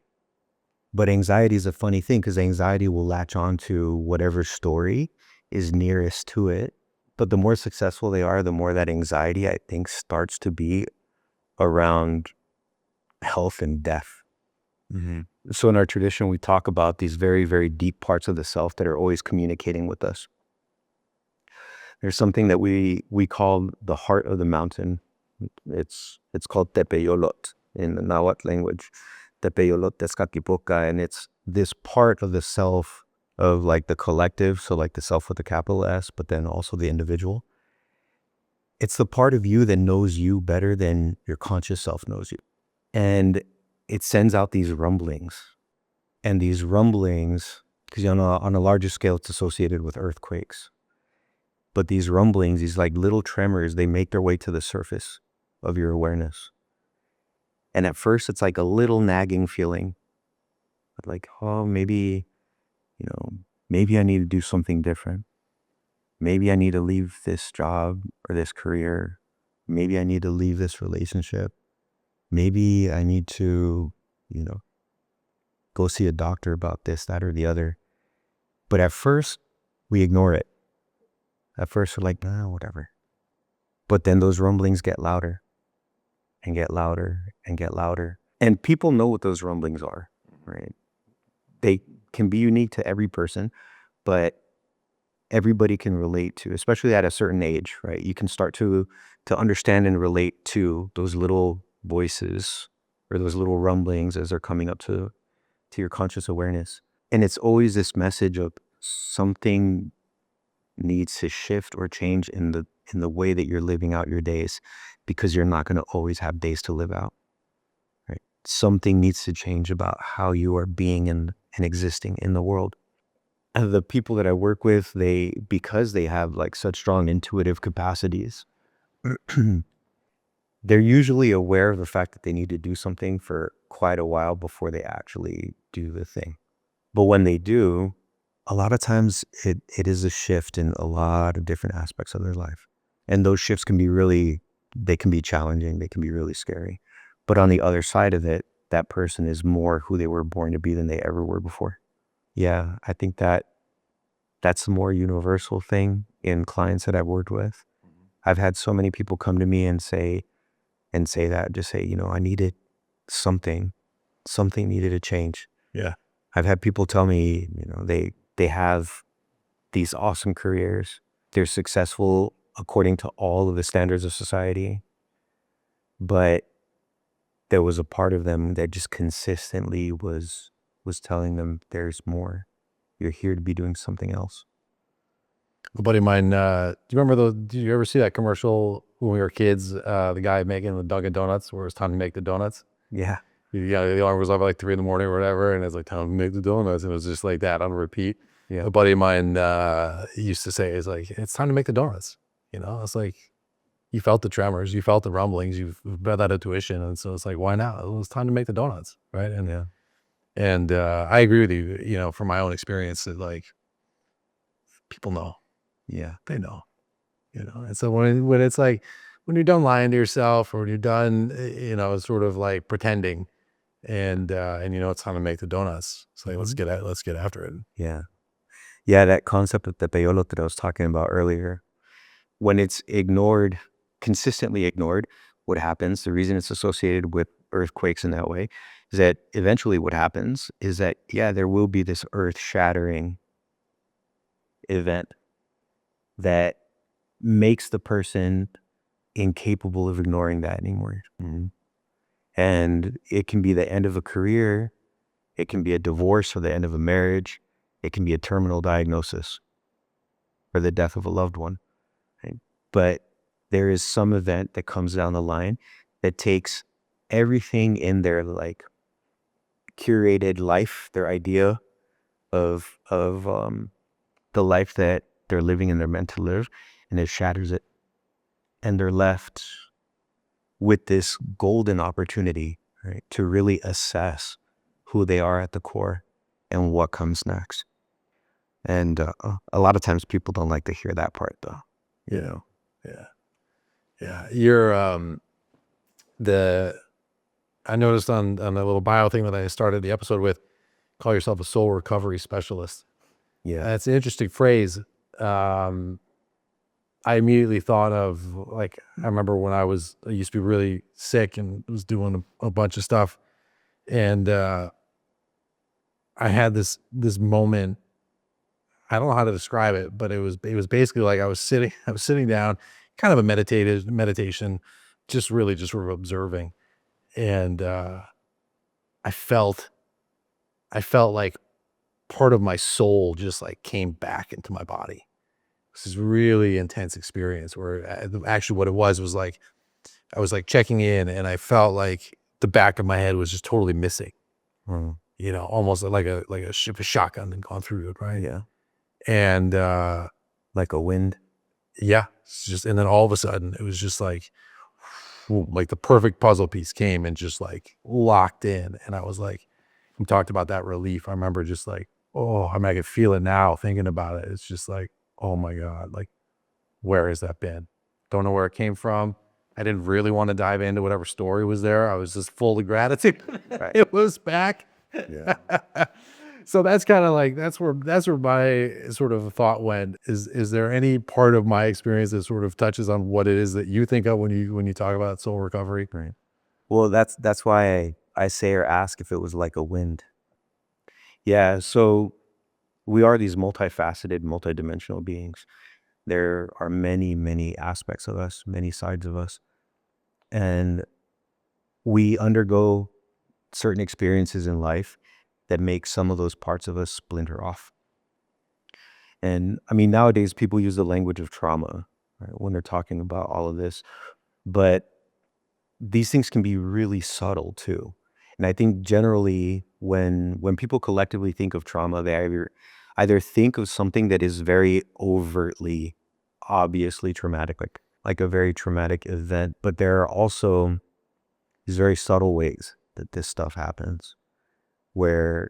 But anxiety is a funny thing, because anxiety will latch on to whatever story is nearest to it. But the more successful they are, the more that anxiety, I think, starts to be around health and death. mm-hmm. So in our tradition, we talk about these very, very deep parts of the self that are always communicating with us. There's something that we call the heart of the mountain. It's called Tepeyolot in the Nahuatl language. Tepeyolot Tezcatlipoca, and it's this part of the self of like the collective, so like the self with a capital S, but then also the individual. It's the part of you that knows you better than your conscious self knows you. And it sends out these rumblings. And these rumblings, because on a larger scale, it's associated with earthquakes. But these rumblings, these like little tremors, they make their way to the surface of your awareness. And at first, it's like a little nagging feeling. Like, oh, maybe, maybe I need to do something different. Maybe I need to leave this job or this career. Maybe I need to leave this relationship. Maybe I need to, go see a doctor about this, that, or the other. But at first, we ignore it. At first, we're like, nah, whatever. But then those rumblings get louder and get louder and get louder. And people know what those rumblings are, right? They can be unique to every person, but everybody can relate to, especially at a certain age, right? You can start to understand and relate to those little voices or those little rumblings as they're coming up to your conscious awareness. And it's always this message of something needs to shift or change in the way that you're living out your days, because you're not going to always have days to live out, right? Something needs to change about how you are being and existing in the world. And the people that I work with, because they have like such strong intuitive capacities, they're usually aware of the fact that they need to do something for quite a while before they actually do the thing. But when they do, a lot of times it is a shift in a lot of different aspects of their life. And those shifts can be they can be challenging. They can be really scary. But on the other side of it, that person is more who they were born to be than they ever were before. Yeah, I think that's a more universal thing in clients that I've worked with. I've had so many people come to me and say that, just say, I needed something needed to change. Yeah. I've had people tell me, they have these awesome careers. They're successful according to all of the standards of society. But there was a part of them that just consistently was telling them there's more. You're here to be doing something else. A buddy of mine, do you remember did you ever see that commercial when we were kids? The guy making the Dunkin' Donuts where it's time to make the donuts. Yeah. Yeah, the alarm was off at like 3 a.m. or whatever, and it's like time to make the donuts, and it was just like that on repeat. Yeah. A buddy of mine used to say, "Is like it's time to make the donuts." It's like you felt the tremors, you felt the rumblings, you've got that intuition, and so it's like, why now? It was time to make the donuts, right? And Yeah. and I agree with you. From my own experience, that like people know, Yeah. they know, And so when it's like when you're done lying to yourself, or when you're done, sort of like pretending. And it's time to make the donuts. It's like, let's get after it. Yeah. Yeah, that concept of the peyolo that I was talking about earlier, when it's ignored, consistently ignored, what happens, the reason it's associated with earthquakes in that way, is that eventually what happens is that, there will be this earth-shattering event that makes the person incapable of ignoring that anymore. Mm-hmm. And it can be the end of a career. It can be a divorce or the end of a marriage. It can be a terminal diagnosis or the death of a loved one. Right? But there is some event that comes down the line that takes everything in their like curated life, their idea of the life that they're living and they're meant to live, and it shatters it. And they're left with this golden opportunity, right, to really assess who they are at the core and what comes next. And a lot of times people don't like to hear that part, though. Yeah. You're I noticed on the little bio thing that I started the episode with, call yourself a soul recovery specialist. Yeah. That's an interesting phrase. I immediately thought of, like, I remember when I used to be really sick and was doing a bunch of stuff, and I had this moment. I don't know how to describe it, but it was basically like I was sitting down, kind of a meditation, just really just sort of observing. And I felt like part of my soul just like came back into my body. This is really intense experience where actually what it was like I was like checking in and I felt like the back of my head was just totally missing, Mm. almost like a shotgun had gone through it, right? Yeah. And Like a wind. yeah, it's just, and then all of a sudden it was just like, boom, like the perfect puzzle piece came and just like locked in. And I was like, we talked about that relief. I remember just like, oh, I mean, I could feel it now thinking about it. It's just like, oh my God, like, where has that been? Don't know where it came from. I didn't really want to dive into whatever story was there. I was just full of gratitude. Right. It was back. Yeah. So that's kind of like, that's where my sort of thought went. Is there any part of my experience that sort of touches on what it is that you think of when you talk about soul recovery? Right. Well, that's why I say or ask if it was like a wind. Yeah. So we are these multifaceted, multidimensional beings. There are many, many aspects of us, many sides of us. And we undergo certain experiences in life that make some of those parts of us splinter off. And I mean, nowadays people use the language of trauma, right, when they're talking about all of this, but these things can be really subtle too. And I think generally when people collectively think of trauma, they either think of something that is very overtly, obviously traumatic, like a very traumatic event, but there are also these very subtle ways that this stuff happens where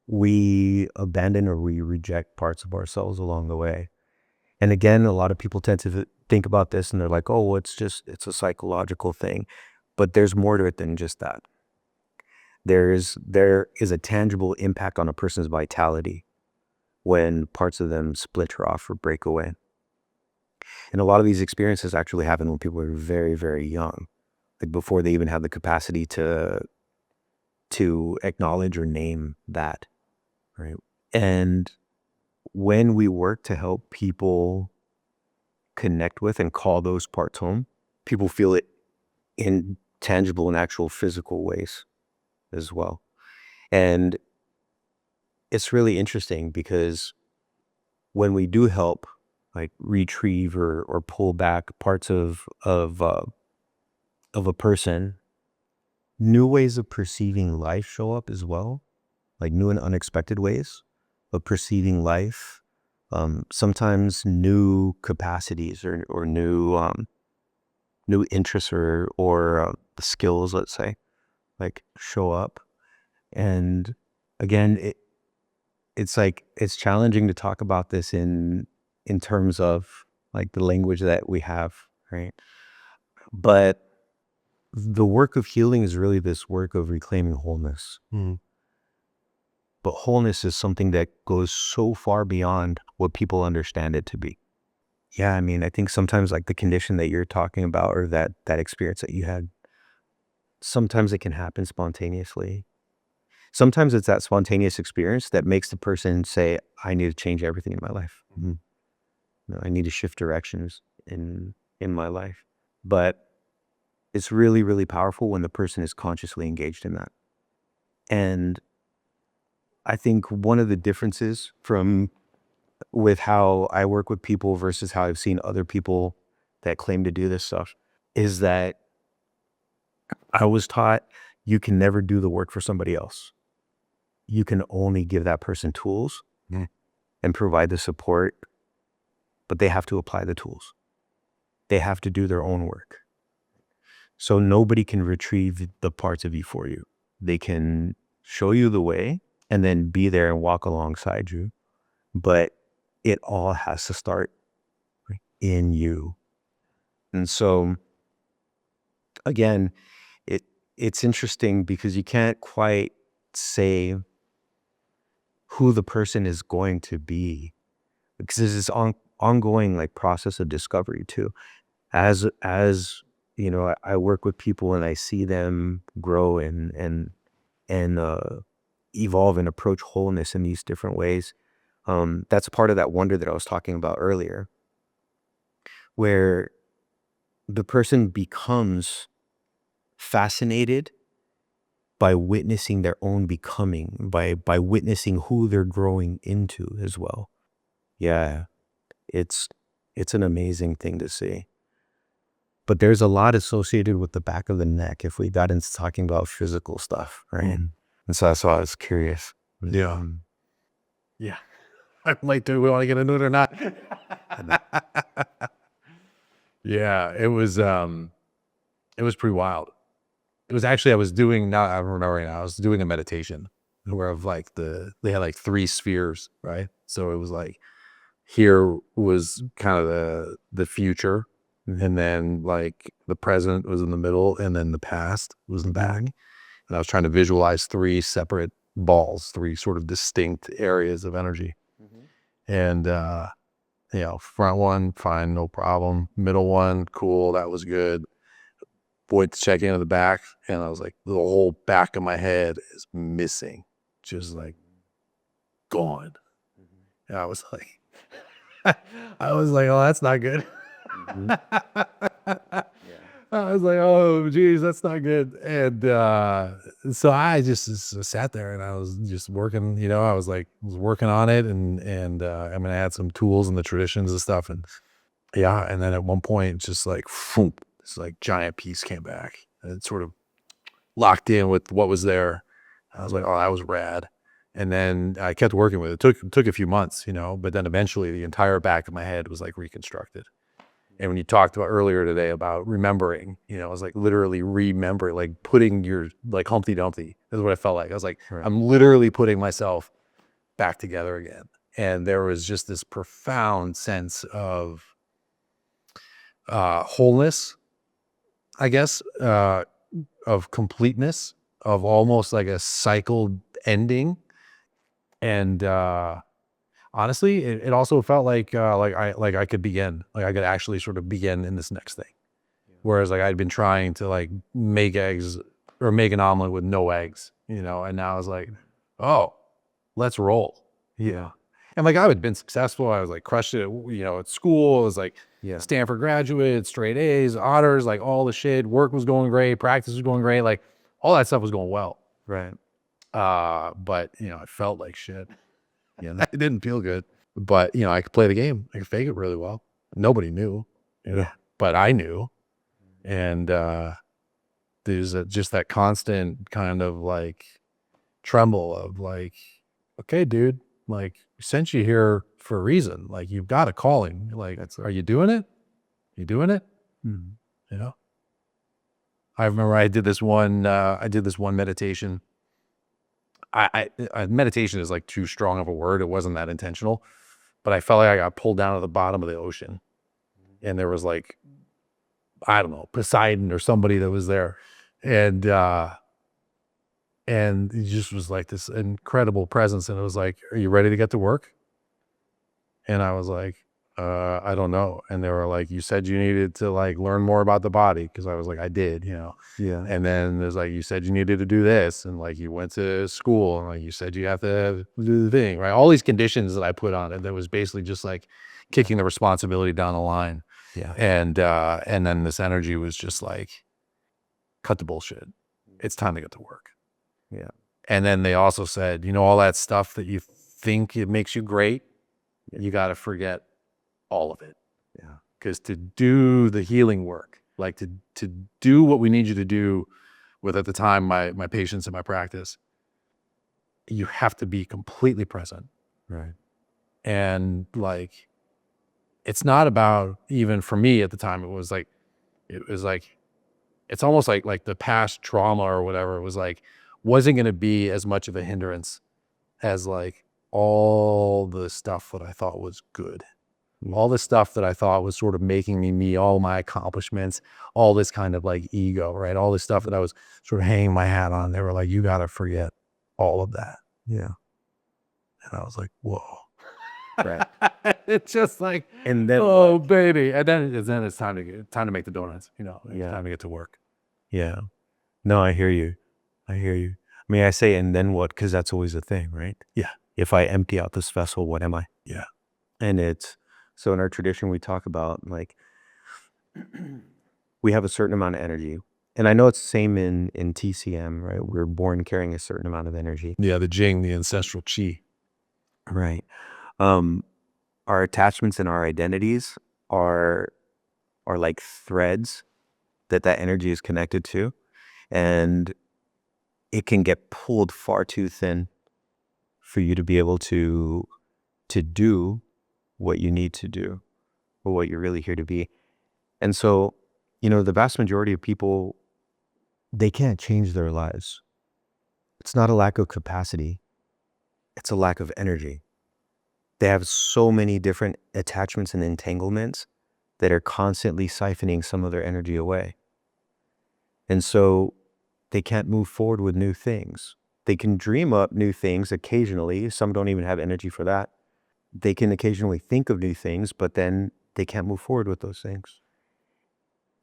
we abandon or we reject parts of ourselves along the way. And again, a lot of people tend to think about this and they're like, oh, well, it's a psychological thing. But there's more to it than just that. There is a tangible impact on a person's vitality when parts of them splinter off or break away. And a lot of these experiences actually happen when people are very, very young, like before they even have the capacity to acknowledge or name that, right? And when we work to help people connect with and call those parts home, people feel it in tangible and actual physical ways as well. And it's really interesting because when we do help like retrieve or pull back parts of a person, new ways of perceiving life show up as well, like new and unexpected ways of perceiving life. Sometimes new capacities or new interests or skills, let's say, like show up. And again, it's challenging to talk about this in terms of like the language that we have, right? But the work of healing is really this work of reclaiming wholeness. Mm. But wholeness is something that goes so far beyond what people understand it to be. Yeah, I mean, I think sometimes like the condition that you're talking about or that experience that you had, sometimes it can happen spontaneously. Sometimes it's that spontaneous experience that makes the person say, I need to change everything in my life. Mm-hmm. I need to shift directions in my life. But it's really, really powerful when the person is consciously engaged in that. And I think one of the differences with how I work with people versus how I've seen other people that claim to do this stuff is that I was taught you can never do the work for somebody else. You can only give that person tools and provide the support, but they have to apply the tools. They have to do their own work. So nobody can retrieve the parts of you for you. They can show you the way and then be there and walk alongside you. But it all has to start in you. And so again, it's interesting because you can't quite say who the person is going to be because there's this ongoing like process of discovery too. As you know, I work with people and I see them grow and evolve and approach wholeness in these different ways. That's part of that wonder that I was talking about earlier, where the person becomes fascinated by witnessing their own becoming, by witnessing who they're growing into as well. Yeah, it's an amazing thing to see. But there's a lot associated with the back of the neck if we got into talking about physical stuff, right? And so that's why I was curious. Yeah. Yeah. I'm like, do we want to get into it or not? Yeah, it was pretty wild. It was actually, I remember now, I was doing a meditation where they had like 3 spheres, right? So it was like, here was kind of the future, and then like the present was in the middle, and then the past was in the back. And I was trying to visualize 3 separate balls, 3 sort of distinct areas of energy. And, front one, fine, no problem. Middle one, cool, that was good. Went to check into the back, and I was like, the whole back of my head is missing, just like gone. And I was like, oh, that's not good. I was like, oh, geez, that's not good. And so I just sat there, and I was just working, I was working on it. And I mean, I had some tools and the traditions and stuff. And yeah. And then at one point, just like, phoom, this like giant piece came back, and it sort of locked in with what was there. I was like, oh, that was rad. And then I kept working with it. It took a few months, but then eventually the entire back of my head was like reconstructed. And when you talked about earlier today about remembering, I was like literally remembering, like putting your like Humpty Dumpty is what I felt like. I was like, I'm literally putting myself back together again. And there was just this profound sense of wholeness, I guess, of completeness, of almost like a cycle ending. And honestly, it also felt like I could begin, like I could actually sort of begin in this next thing. Whereas like I'd been trying to like make eggs or make an omelet with no eggs, and now I was like, oh, let's roll. Yeah. And like I had been successful. I was like crushed it, at school. I was like Stanford graduate, straight A's, honors, like all the shit. Work was going great, practice was going great, like all that stuff was going well. Right. But I felt like shit. It didn't feel good. But I could play the game. I could fake it really well. Nobody knew, but I knew. And there's just that constant kind of like tremble of like, okay, dude, like we sent you here for a reason. Like you've got a calling. Like, are you doing it? You doing it? I remember I did this one meditation. I meditation is like too strong of a word. It wasn't that intentional, but I felt like I got pulled down to the bottom of the ocean, and there was like, I don't know, Poseidon or somebody that was there. And it just was like this incredible presence. And it was like, are you ready to get to work? And I was like, I don't know. And they were like, you said you needed to like learn more about the body. Cause I was like, I did, Yeah. And then there's like, you said you needed to do this. And like, you went to school and like, you said you have to do the thing, right? All these conditions that I put on it, that was basically just like kicking the responsibility down the line. Yeah. And then this energy was just like, cut the bullshit. It's time to get to work. Yeah. And then they also said, all that stuff that you think it makes you great, you got to forget all of it. Yeah. Because to do the healing work, like to do what we need you to do with, at the time, my patients in my practice, you have to be completely present. Right. And like, it's not about, even for me at the time, it was like, it's almost like the past trauma or whatever, it was like, wasn't going to be as much of a hindrance as like all the stuff that I thought was good. All the stuff that I thought was sort of making me, all my accomplishments, all this kind of like ego, right? All this stuff that I was sort of hanging my hat on. They were like, you got to forget all of that. Yeah. And I was like, whoa. Right. It's just like, And then, oh baby. And then it's time to make the donuts, It's time to get to work. Yeah. No, I hear you. I mean, I say, and then what? Because that's always a thing, right? Yeah. If I empty out this vessel, what am I? Yeah. And it's, so in our tradition, we talk about like, we have a certain amount of energy. And I know it's the same in TCM, right? We're born carrying a certain amount of energy. Yeah. The Jing, the ancestral chi. Right. Our attachments and our identities are like threads that energy is connected to. And it can get pulled far too thin for you to be able to do what you need to do or what you're really here to be. And so, the vast majority of people, they can't change their lives. It's not a lack of capacity. It's a lack of energy. They have so many different attachments and entanglements that are constantly siphoning some of their energy away. And so they can't move forward with new things. They can dream up new things occasionally. Some don't even have energy for that. They can occasionally think of new things, but then they can't move forward with those things.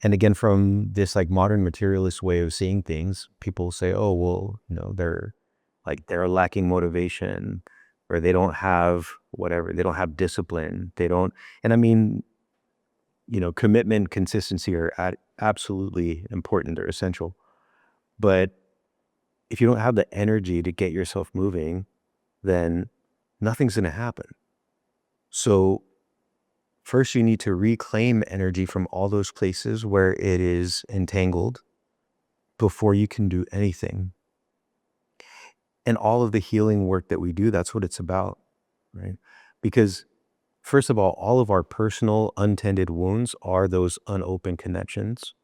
And again, from this like modern materialist way of seeing things, people say, oh, well, they're lacking motivation, or they don't have whatever, they don't have discipline. They don't, and I mean, commitment, consistency are absolutely important. They're essential. But if you don't have the energy to get yourself moving, then nothing's going to happen. So first, you need to reclaim energy from all those places where it is entangled before you can do anything. And all of the healing work that we do, that's what it's about, right? Because first of all of our personal untended wounds are those unopened connections,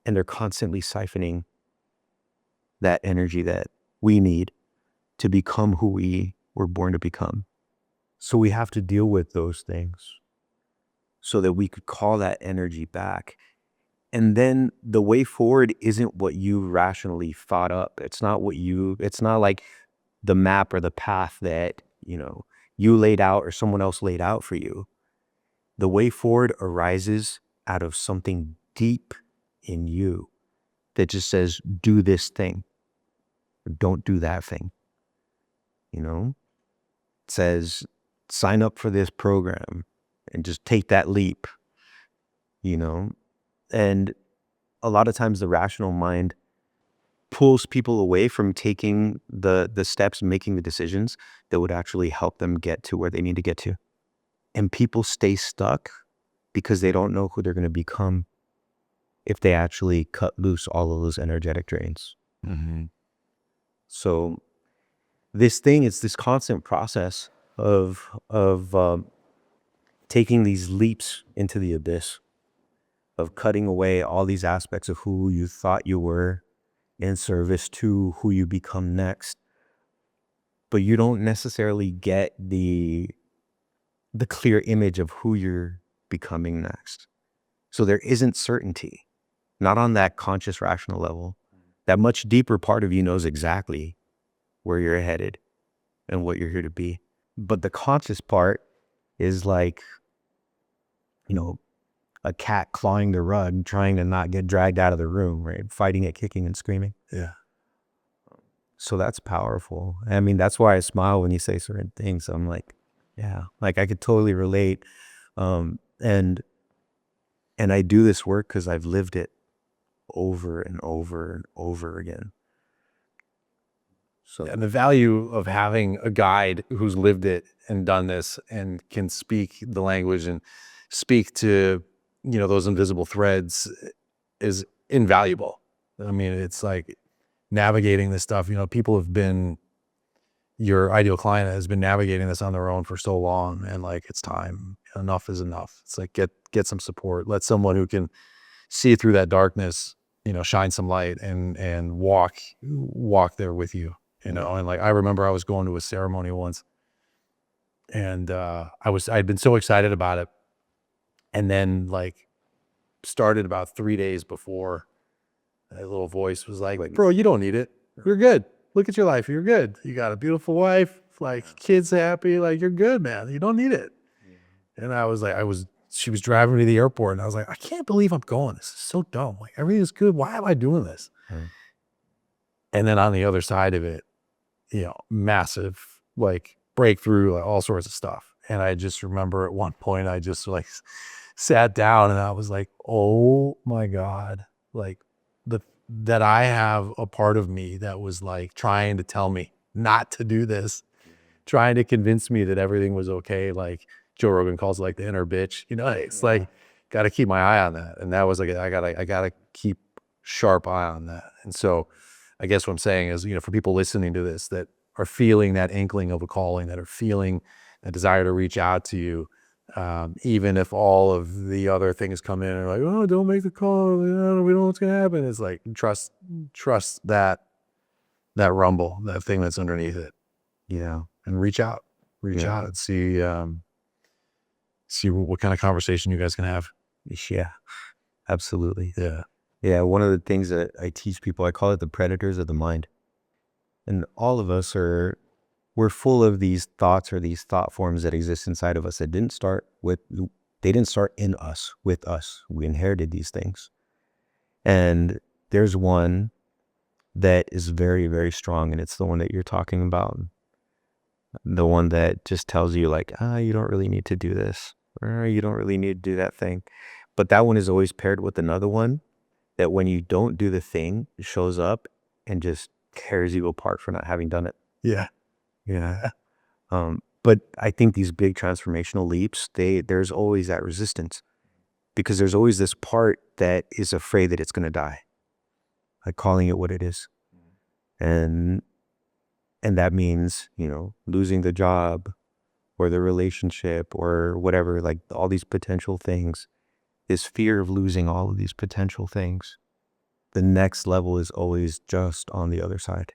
and they're constantly siphoning that energy that we need to become who we were born to become. So we have to deal with those things so that we could call that energy back. And then the way forward isn't what you rationally thought up. It's not like the map or the path that, you laid out or someone else laid out for you. The way forward arises out of something deep in you that just says, do this thing, or don't do that thing. It says, sign up for this program and just take that leap, and a lot of times the rational mind pulls people away from taking the steps, making the decisions that would actually help them get to where they need to get to. And people stay stuck because they don't know who they're going to become if they actually cut loose all of those energetic drains. Mm-hmm. So it's this constant process of taking these leaps into the abyss, of cutting away all these aspects of who you thought you were in service to who you become next. But you don't necessarily get the clear image of who you're becoming next. So there isn't certainty, not on that conscious rational level. That much deeper part of you knows exactly where you're headed and what you're here to be. But the conscious part is like, a cat clawing the rug, trying to not get dragged out of the room, right? Fighting it, kicking and screaming. Yeah. So that's powerful. I mean, that's why I smile when you say certain things. I'm like, yeah, like I could totally relate. And I do this work because I've lived it over and over and over again. So, and the value of having a guide who's lived it and done this and can speak the language and speak to, those invisible threads is invaluable. I mean, it's like navigating this stuff, your ideal client has been navigating this on their own for so long, and like, it's time. Enough is enough. It's like, get some support. Let someone who can see through that darkness, shine some light and walk there with you, and like, I remember I was going to a ceremony once, and I'd been so excited about it. And then like started about 3 days before, a little voice was like, bro, you don't need it. You're good. Look at your life. You're good. You got a beautiful wife, like kids happy, like you're good, man. You don't need it. And I was like, she was driving me to the airport, and I was like, I can't believe I'm going. This is so dumb. Like, everything's good. Why am I doing this? And then on the other side of it, massive like breakthrough, like all sorts of stuff. And I just remember at one point I just like sat down and I was like, oh my God, like that I have a part of me that was like trying to tell me not to do this, trying to convince me that everything was okay. Like Joe Rogan calls it like the inner bitch, it's like, got to keep my eye on that. And that was like, I gotta keep sharp eye on that. And so I guess what I'm saying is, for people listening to this that are feeling that inkling of a calling, that are feeling a desire to reach out to you, even if all of the other things come in and are like, oh, don't make the call, we don't know what's gonna happen. It's like trust that rumble, that thing that's underneath it, and reach out and see what kind of conversation you guys can have. Yeah, absolutely. Yeah. Yeah, one of the things that I teach people, I call it the predators of the mind. And all of us we're full of these thoughts or these thought forms that exist inside of us that they didn't start in us, with us. We inherited these things. And there's one that is very, very strong, and it's the one that you're talking about. The one that just tells you like, you don't really need to do this, or you don't really need to do that thing. But that one is always paired with another one that when you don't do the thing, it shows up and just tears you apart for not having done it. Yeah. Yeah. But I think these big transformational leaps, there's always that resistance because there's always this part that is afraid that it's going to die, like calling it what it is. And that means, losing the job or the relationship or whatever, like all these potential things, this fear of losing all of these potential things. The next level is always just on the other side.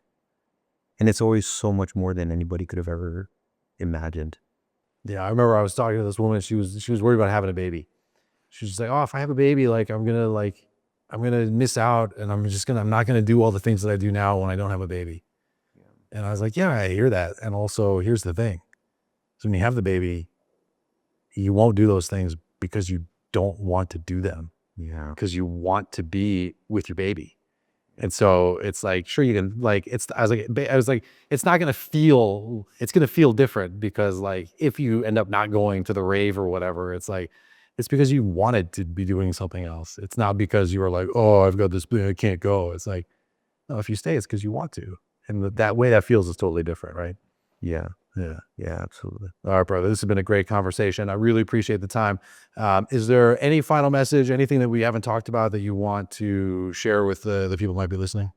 And it's always so much more than anybody could have ever imagined. Yeah, I remember I was talking to this woman. She was worried about having a baby. She was just like, "Oh, if I have a baby, like I'm gonna miss out, and I'm not gonna do all the things that I do now when I don't have a baby." Yeah. And I was like, "Yeah, I hear that." And also, here's the thing: so when you have the baby, you won't do those things because you don't want to do them. Yeah. Because you want to be with your baby. And so it's like, sure, you can like, I was like, it's not going to feel, it's going to feel different because like, if you end up not going to the rave or whatever, it's like, it's because you wanted to be doing something else. It's not because you were like, oh, I've got this thing, I can't go. It's like, no, if you stay, it's because you want to. And that way that feels is totally different. Right. Yeah. Yeah. Yeah, absolutely. All right, brother. This has been a great conversation. I really appreciate the time. Is there any final message, anything that we haven't talked about that you want to share with the people who might be listening?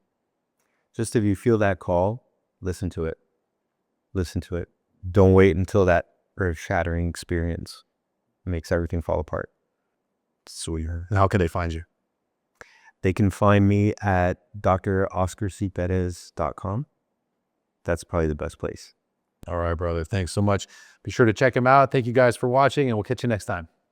Just if you feel that call, listen to it. Listen to it. Don't wait until that earth-shattering experience makes everything fall apart. Sweet. And how can they find you? They can find me at droscarcperez.com. That's probably the best place. All right, brother. Thanks so much. Be sure to check him out. Thank you guys for watching, and we'll catch you next time.